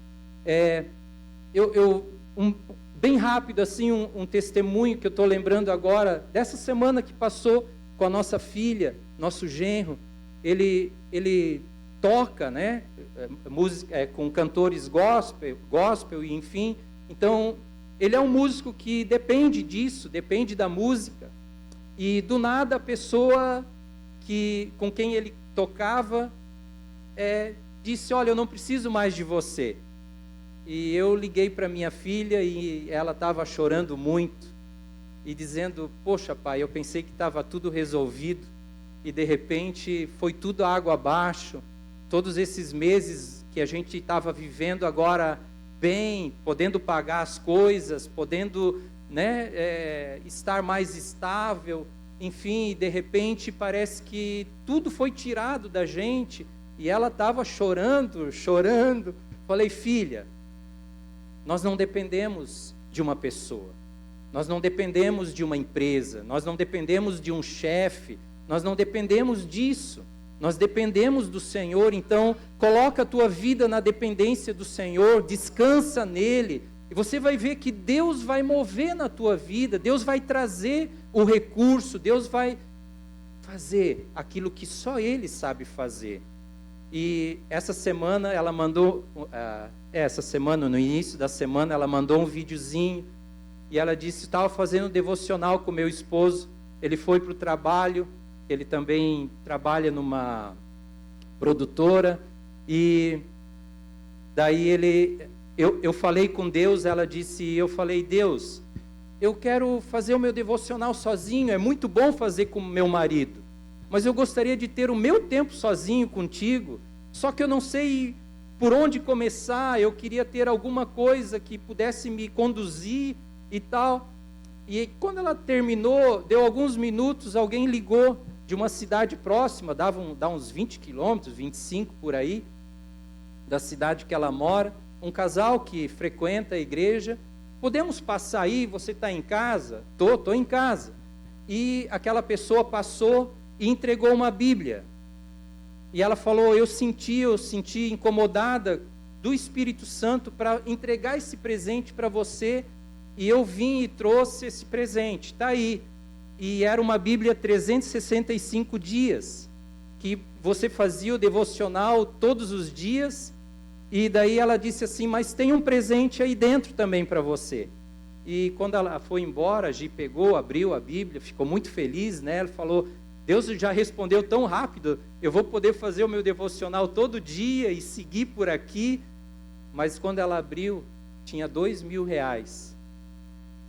Bem rápido, assim, um testemunho que eu estou lembrando agora, dessa semana que passou com a nossa filha, nosso genro. Ele toca, né, música, com cantores gospel, e enfim. Então, ele é um músico que depende disso, depende da música. E do nada a pessoa com quem ele tocava disse: olha, eu não preciso mais de você. E eu liguei para minha filha e ela estava chorando muito e dizendo: poxa, pai, eu pensei que estava tudo resolvido e de repente foi tudo água abaixo. Todos esses meses que a gente estava vivendo agora bem, podendo pagar as coisas, podendo, né, estar mais estável, enfim, de repente parece que tudo foi tirado da gente. E ela estava chorando. Falei: filha, nós não dependemos de uma pessoa, nós não dependemos de uma empresa, nós não dependemos de um chefe, nós não dependemos disso, nós dependemos do Senhor. Então, coloca a tua vida na dependência do Senhor, descansa nele, e você vai ver que Deus vai mover na tua vida, Deus vai trazer o recurso, Deus vai fazer aquilo que só Ele sabe fazer. E essa semana ela mandou, no início da semana, ela mandou um videozinho, e ela disse: estava fazendo devocional com meu esposo, ele foi para o trabalho, ele também trabalha numa produtora, e daí eu falei com Deus, ela disse, eu falei: Deus, eu quero fazer o meu devocional sozinho, é muito bom fazer com meu marido, mas eu gostaria de ter o meu tempo sozinho contigo, só que eu não sei por onde começar, eu queria ter alguma coisa que pudesse me conduzir e tal. E quando ela terminou, deu alguns minutos, alguém ligou de uma cidade próxima, dá uns 20 quilômetros, 25 por aí, da cidade que ela mora, um casal que frequenta a igreja. Podemos passar aí, você está em casa? Estou em casa. E aquela pessoa passou e entregou uma Bíblia. E ela falou: eu senti incomodada do Espírito Santo para entregar esse presente para você, e eu vim e trouxe esse presente, está aí. E era uma Bíblia 365 dias, que você fazia o devocional todos os dias, e daí ela disse assim: mas tem um presente aí dentro também para você. E quando ela foi embora, a Gi pegou, abriu a Bíblia, ficou muito feliz, né? Ela falou: Deus já respondeu tão rápido, eu vou poder fazer o meu devocional todo dia e seguir por aqui. Mas quando ela abriu, tinha R$2.000.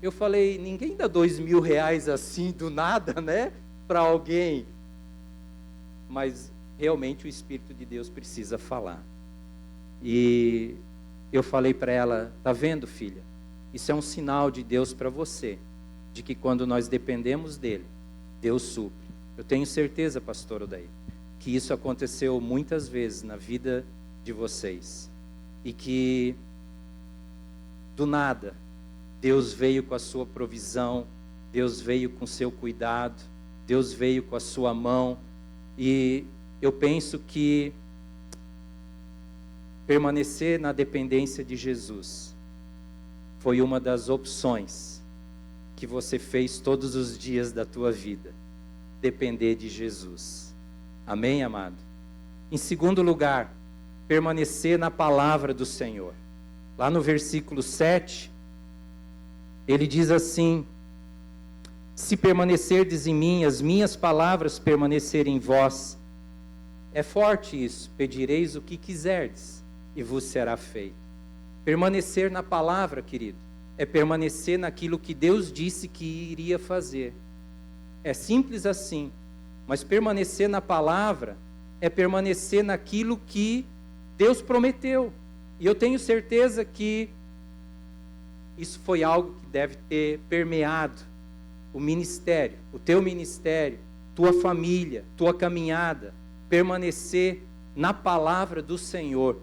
Eu falei: ninguém dá R$2.000 assim do nada, né, para alguém. Mas realmente o Espírito de Deus precisa falar. E eu falei para ela: tá vendo, filha? Isso é um sinal de Deus para você, de que quando nós dependemos dele, Deus supre. Eu tenho certeza, pastor Odair, que isso aconteceu muitas vezes na vida de vocês. E que, do nada, Deus veio com a sua provisão, Deus veio com o seu cuidado, Deus veio com a sua mão. E eu penso que permanecer na dependência de Jesus foi uma das opções que você fez todos os dias da tua vida. Depender de Jesus. Amém, amado? Em segundo lugar, permanecer na palavra do Senhor. Lá no versículo 7, ele diz assim: se permanecerdes em mim, as minhas palavras permanecerem em vós. É forte isso. Pedireis o que quiserdes e vos será feito. Permanecer na palavra, querido, é permanecer naquilo que Deus disse que iria fazer. É simples assim, mas permanecer na palavra é permanecer naquilo que Deus prometeu. E eu tenho certeza que isso foi algo que deve ter permeado o ministério, o teu ministério, tua família, tua caminhada, permanecer na palavra do Senhor,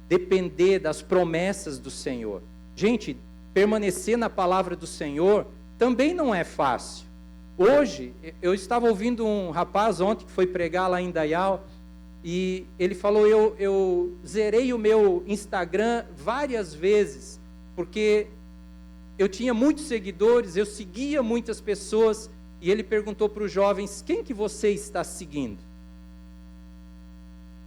depender das promessas do Senhor. Gente, permanecer na palavra do Senhor também não é fácil. Hoje, eu estava ouvindo um rapaz ontem que foi pregar lá em Dayal, e ele falou, eu zerei o meu Instagram várias vezes, porque eu tinha muitos seguidores, eu seguia muitas pessoas, e ele perguntou para os jovens, quem que você está seguindo?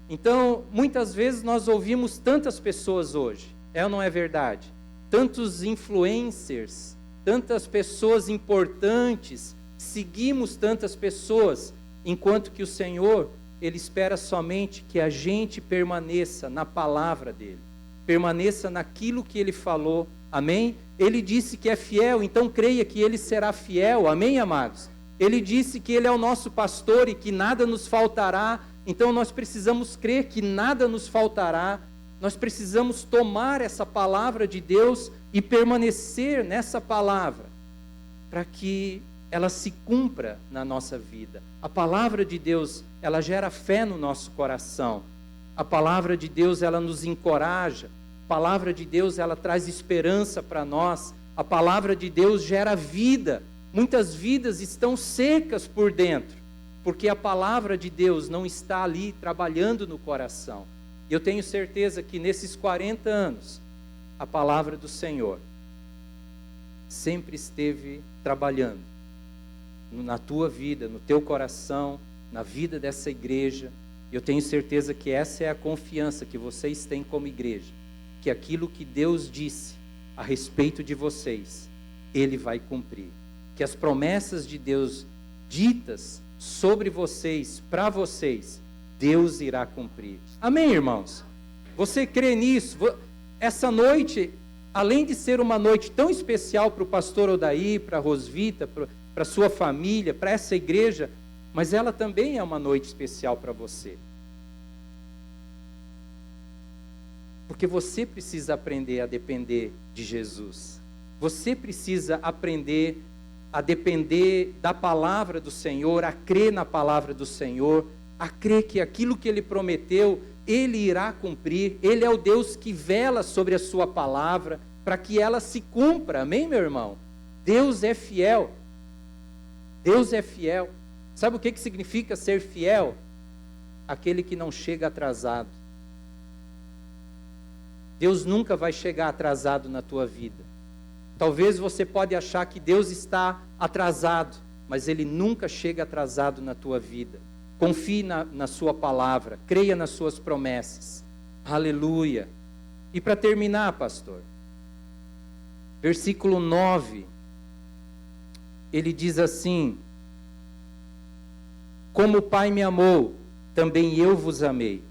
Então, muitas vezes nós ouvimos tantas pessoas hoje, é ou não é verdade? Tantos influencers, tantas pessoas importantes, seguimos tantas pessoas, enquanto que o Senhor, Ele espera somente que a gente permaneça na palavra dEle, permaneça naquilo que Ele falou, amém? Ele disse que é fiel, então creia que Ele será fiel, amém, amados? Ele disse que Ele é o nosso pastor e que nada nos faltará, então nós precisamos crer que nada nos faltará, nós precisamos tomar essa palavra de Deus e permanecer nessa palavra, para que ela se cumpra na nossa vida. A palavra de Deus, ela gera fé no nosso coração. A palavra de Deus, ela nos encoraja. A palavra de Deus, ela traz esperança para nós. A palavra de Deus gera vida. Muitas vidas estão secas por dentro, porque a palavra de Deus não está ali trabalhando no coração. E eu tenho certeza que nesses 40 anos, a palavra do Senhor sempre esteve trabalhando na tua vida, no teu coração, na vida dessa igreja. Eu tenho certeza que essa é a confiança que vocês têm como igreja, que aquilo que Deus disse a respeito de vocês, Ele vai cumprir. Que as promessas de Deus ditas sobre vocês, para vocês, Deus irá cumprir. Amém, irmãos? Você crê nisso? Essa noite, além de ser uma noite tão especial para o pastor Odair, para a Rosvita, para a sua família, para essa igreja, mas ela também é uma noite especial para você. Porque você precisa aprender a depender de Jesus. Você precisa aprender a depender da palavra do Senhor, a crer na palavra do Senhor, a crer que aquilo que Ele prometeu, Ele irá cumprir. Ele é o Deus que vela sobre a sua palavra, para que ela se cumpra. Amém, meu irmão? Deus é fiel. Deus é fiel. Sabe o que significa ser fiel? Aquele que não chega atrasado. Deus nunca vai chegar atrasado na tua vida. Talvez você pode achar que Deus está atrasado, mas Ele nunca chega atrasado na tua vida. Confie na sua palavra, creia nas suas promessas. Aleluia. E para terminar, pastor, versículo 9, ele diz assim: como o Pai me amou, também eu vos amei.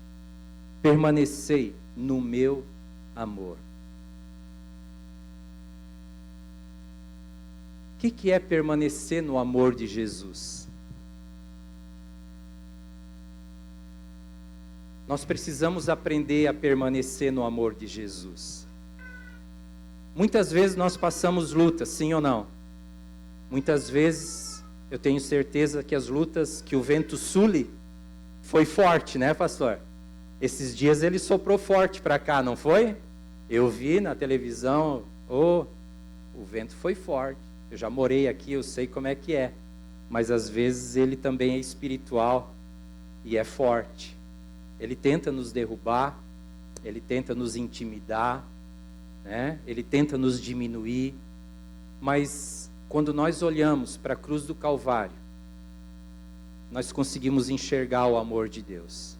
Permanecei no meu amor. O que é permanecer no amor de Jesus? Nós precisamos aprender a permanecer no amor de Jesus. Muitas vezes nós passamos lutas, sim ou não? Muitas vezes eu tenho certeza que as lutas que o vento sule foi forte, né, pastor? Esses dias ele soprou forte para cá, não foi? Eu vi na televisão, o vento foi forte. Eu já morei aqui, eu sei como é que é. Mas às vezes ele também é espiritual e é forte. Ele tenta nos derrubar, ele tenta nos intimidar, né? Ele tenta nos diminuir. Mas quando nós olhamos para a cruz do Calvário, nós conseguimos enxergar o amor de Deus.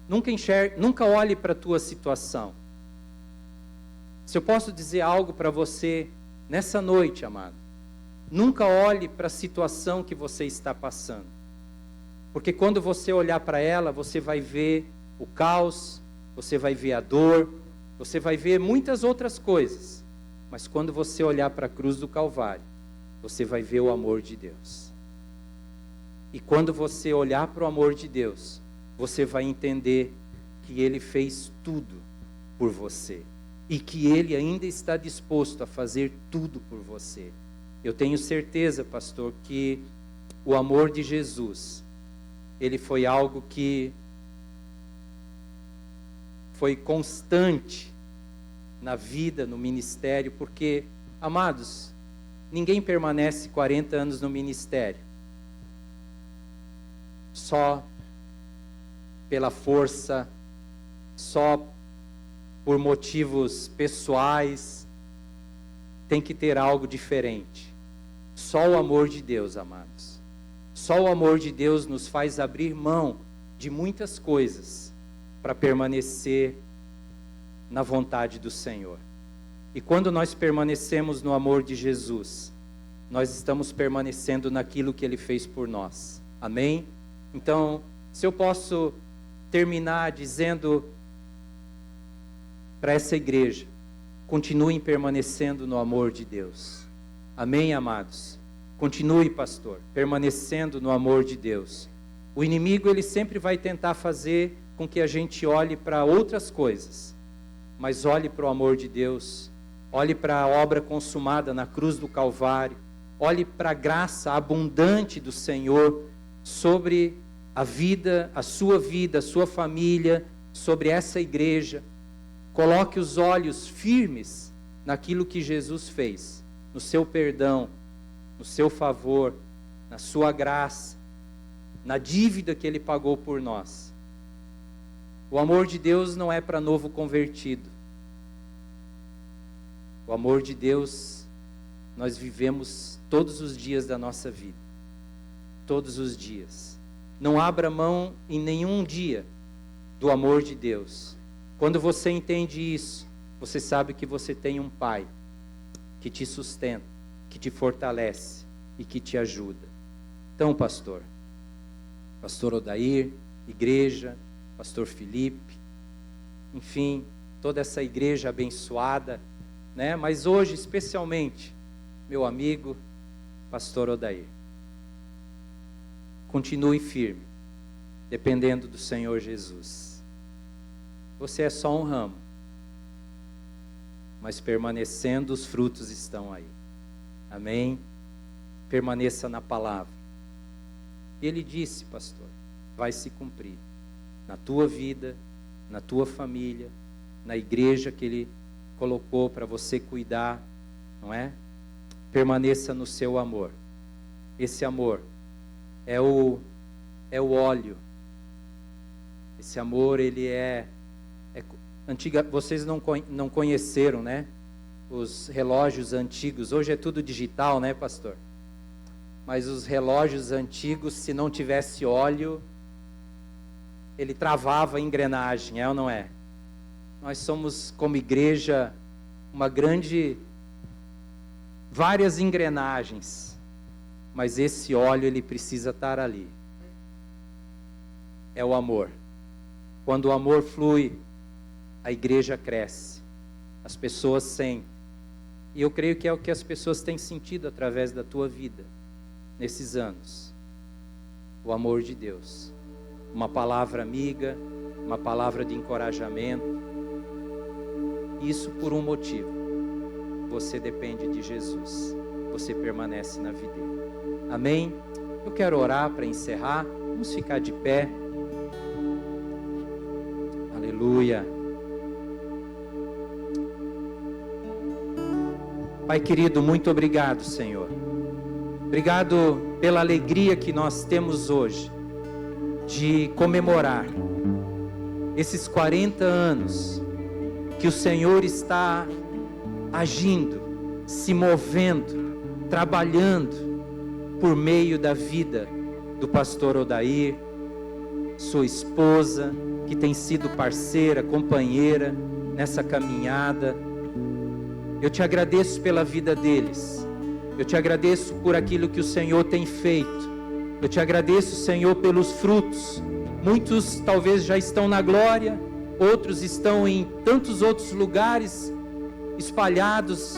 Nunca olhe para a tua situação. Se eu posso dizer algo para você nessa noite, amado, nunca olhe para a situação que você está passando. Porque quando você olhar para ela, você vai ver o caos, você vai ver a dor, você vai ver muitas outras coisas. Mas quando você olhar para a cruz do Calvário, você vai ver o amor de Deus. E quando você olhar para o amor de Deus, você vai entender que Ele fez tudo por você e que Ele ainda está disposto a fazer tudo por você. Eu tenho certeza, pastor, que o amor de Jesus, ele foi algo que foi constante na vida, no ministério, porque, amados, ninguém permanece 40 anos no ministério só pela força, só por motivos pessoais. Tem que ter algo diferente. Só o amor de Deus, amados. Só o amor de Deus nos faz abrir mão de muitas coisas para permanecer na vontade do Senhor. E quando nós permanecemos no amor de Jesus, nós estamos permanecendo naquilo que Ele fez por nós. Amém? Então, se eu posso terminar dizendo para essa igreja: continuem permanecendo no amor de Deus. Amém, amados? Continue, pastor, permanecendo no amor de Deus. O inimigo, ele sempre vai tentar fazer com que a gente olhe para outras coisas, mas olhe para o amor de Deus, olhe para a obra consumada na cruz do Calvário, olhe para a graça abundante do Senhor sobre a sua família, sobre essa igreja. Coloque os olhos firmes naquilo que Jesus fez, no seu perdão, no seu favor, na sua graça, na dívida que Ele pagou por nós. O amor de Deus não é para novo convertido. O amor de Deus nós vivemos todos os dias da nossa vida. Todos os dias. Não abra mão em nenhum dia do amor de Deus. Quando você entende isso, você sabe que você tem um Pai que te sustenta, que te fortalece e que te ajuda. Então, pastor Odair, igreja, pastor Felipe, enfim, toda essa igreja abençoada, né? Mas hoje, especialmente, meu amigo, pastor Odair, continue firme, dependendo do Senhor Jesus. Você é só um ramo, mas permanecendo, os frutos estão aí. Amém? Permaneça na palavra. E Ele disse, pastor, vai se cumprir na tua vida, na tua família, na igreja que Ele colocou para você cuidar, não é? Permaneça no seu amor. Esse amor é o óleo. Esse amor, ele é antiga. Vocês não conheceram, né? Os relógios antigos. Hoje é tudo digital, né, pastor? Mas os relógios antigos, se não tivesse óleo, ele travava a engrenagem, é ou não é? Nós somos, como igreja, várias engrenagens, mas esse óleo, ele precisa estar ali. É o amor. Quando o amor flui, a igreja cresce, as pessoas sentem. E eu creio que é o que as pessoas têm sentido através da tua vida, nesses anos. O amor de Deus. Uma palavra amiga, uma palavra de encorajamento. Isso por um motivo. Você depende de Jesus. Você permanece na videira. Amém? Eu quero orar para encerrar. Vamos ficar de pé. Aleluia. Pai querido, muito obrigado, Senhor. Obrigado pela alegria que nós temos hoje de comemorar esses 40 anos que o Senhor está agindo, se movendo, trabalhando por meio da vida do pastor Odair, sua esposa, que tem sido parceira, companheira nessa caminhada. Eu te agradeço pela vida deles. Eu te agradeço por aquilo que o Senhor tem feito. Eu te agradeço, Senhor, pelos frutos. Muitos talvez já estão na glória, outros estão em tantos outros lugares espalhados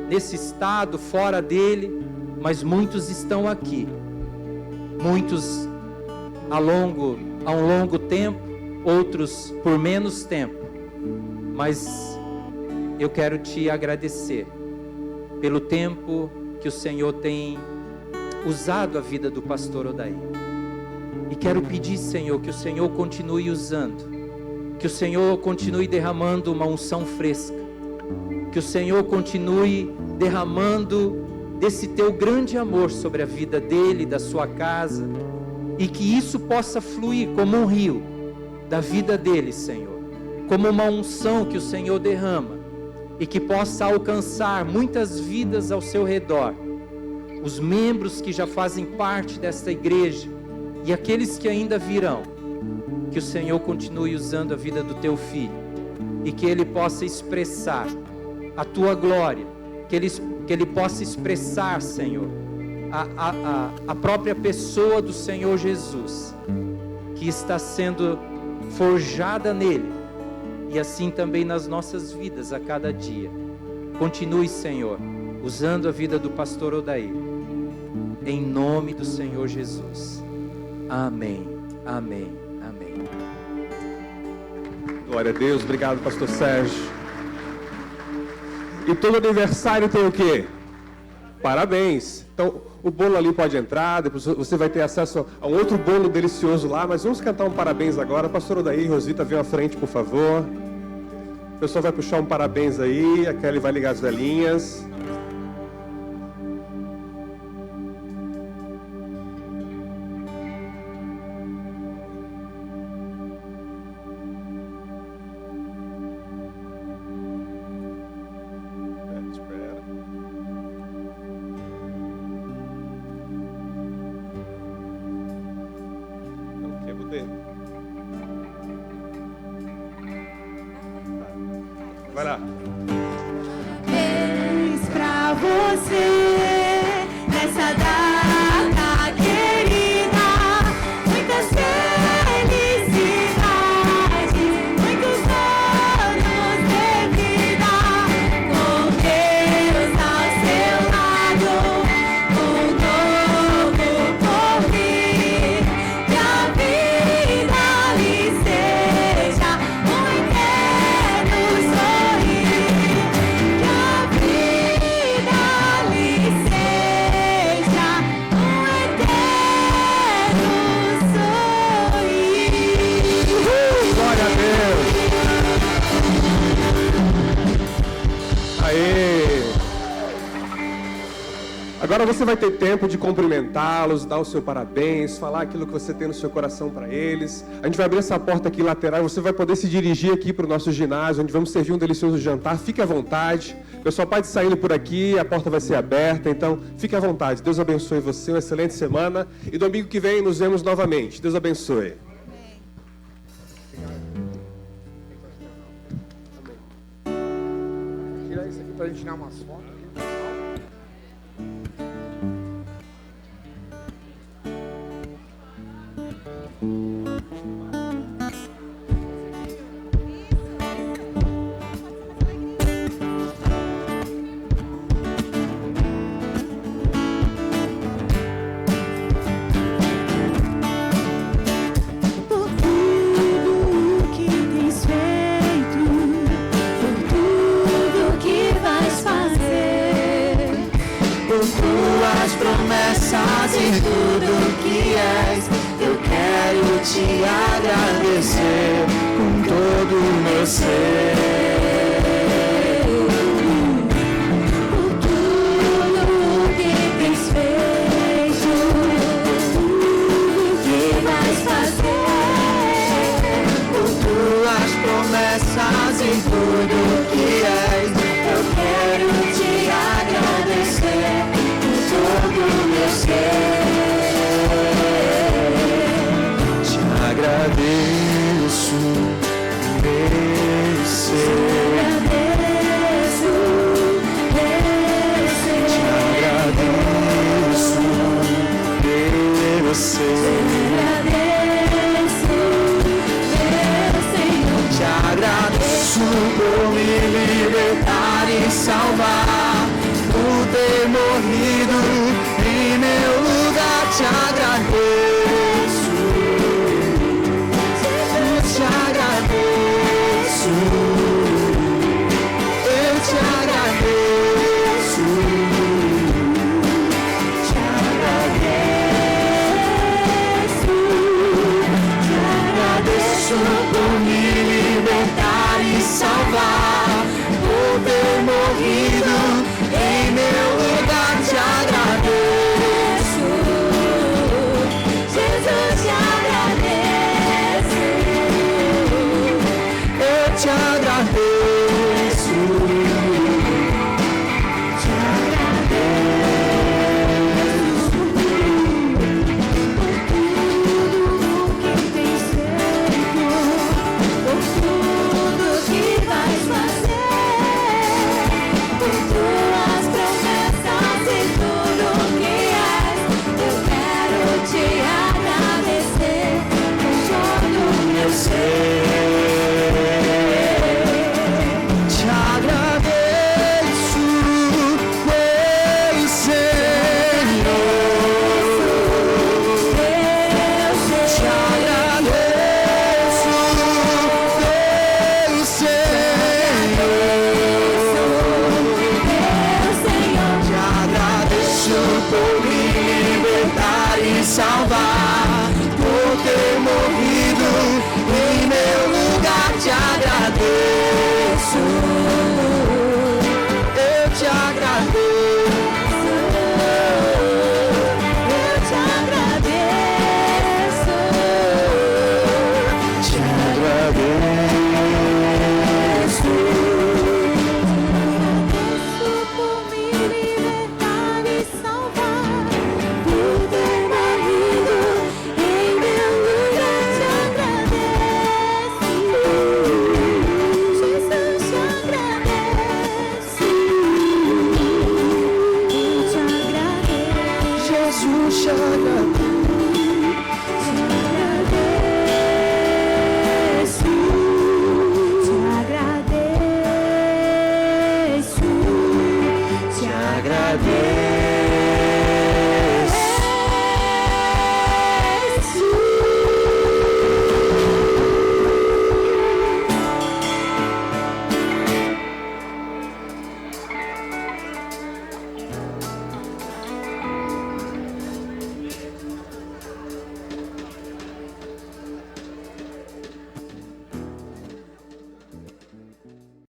nesse estado, fora dele, mas muitos estão aqui. Muitos há um longo tempo, outros por menos tempo, mas eu quero te agradecer pelo tempo que o Senhor tem usado a vida do pastor Odair. E quero pedir, Senhor, que o Senhor continue usando, que o Senhor continue derramando uma unção fresca, que o Senhor continue derramando desse teu grande amor sobre a vida dele, da sua casa, e que isso possa fluir como um rio da vida dele, Senhor, como uma unção que o Senhor derrama, e que possa alcançar muitas vidas ao seu redor, os membros que já fazem parte desta igreja e aqueles que ainda virão. Que o Senhor continue usando a vida do teu filho e que ele possa expressar a tua glória, que ele possa expressar, Senhor, a própria pessoa do Senhor Jesus, que está sendo forjada nele, e assim também nas nossas vidas a cada dia. Continue, Senhor, usando a vida do pastor Odair, em nome do Senhor Jesus. Amém, amém, amém. Glória a Deus, obrigado, pastor Sérgio. E todo aniversário tem o quê? Parabéns. Então, o bolo ali pode entrar, depois você vai ter acesso a um outro bolo delicioso lá, mas vamos cantar um parabéns agora. Pastor Odair, Rosita, vem à frente, por favor. O pessoal vai puxar um parabéns aí, a Kelly vai ligar as velhinhas. Vai lá. Parabéns pra você nessa data querida. Muitas felicidades, muitos anos de vida. Com Deus ao seu lado, um novo porvir. Que a vida lhe seja um eterno sorrir. Que a vida lhe seja um eterno sorrir. Glória a Deus. Aê. Agora você vai ter tempo de cumprimentá-los, dar o seu parabéns, falar aquilo que você tem no seu coração para eles. A gente vai abrir essa porta aqui lateral e você vai poder se dirigir aqui para o nosso ginásio, onde vamos servir um delicioso jantar. Fique à vontade. O pessoal pode sair por aqui, a porta vai ser aberta, então fique à vontade. Deus abençoe você, uma excelente semana. E domingo que vem nos vemos novamente. Deus abençoe. Tira isso aqui pra gente tirar umas fotos. Por tudo que tens feito, por tudo que vais fazer, por tuas promessas e tudo que és, eu quero te agradecer com todo o meu ser. Por tudo que tens feito, tudo que vais fazer, por tuas promessas e tudo que és, eu quero te agradecer com todo o meu ser. Te agradeço, meu ser. Te agradeço, meu ser. Te agradeço por me libertar e salvar, por ter morrido em meu lugar. Te agradeço. Te te agradeço. Te agradeço por tudo que tens feito, por tudo que vais fazer, por tuas promessas e tudo que és. Eu quero te agradecer com todo o meu ser. Te agradeço, meu Senhor. Te agradeço, meu Senhor. Te agradeço por me libertar e salvar, por ter morrido em meu lugar. Te agradeço.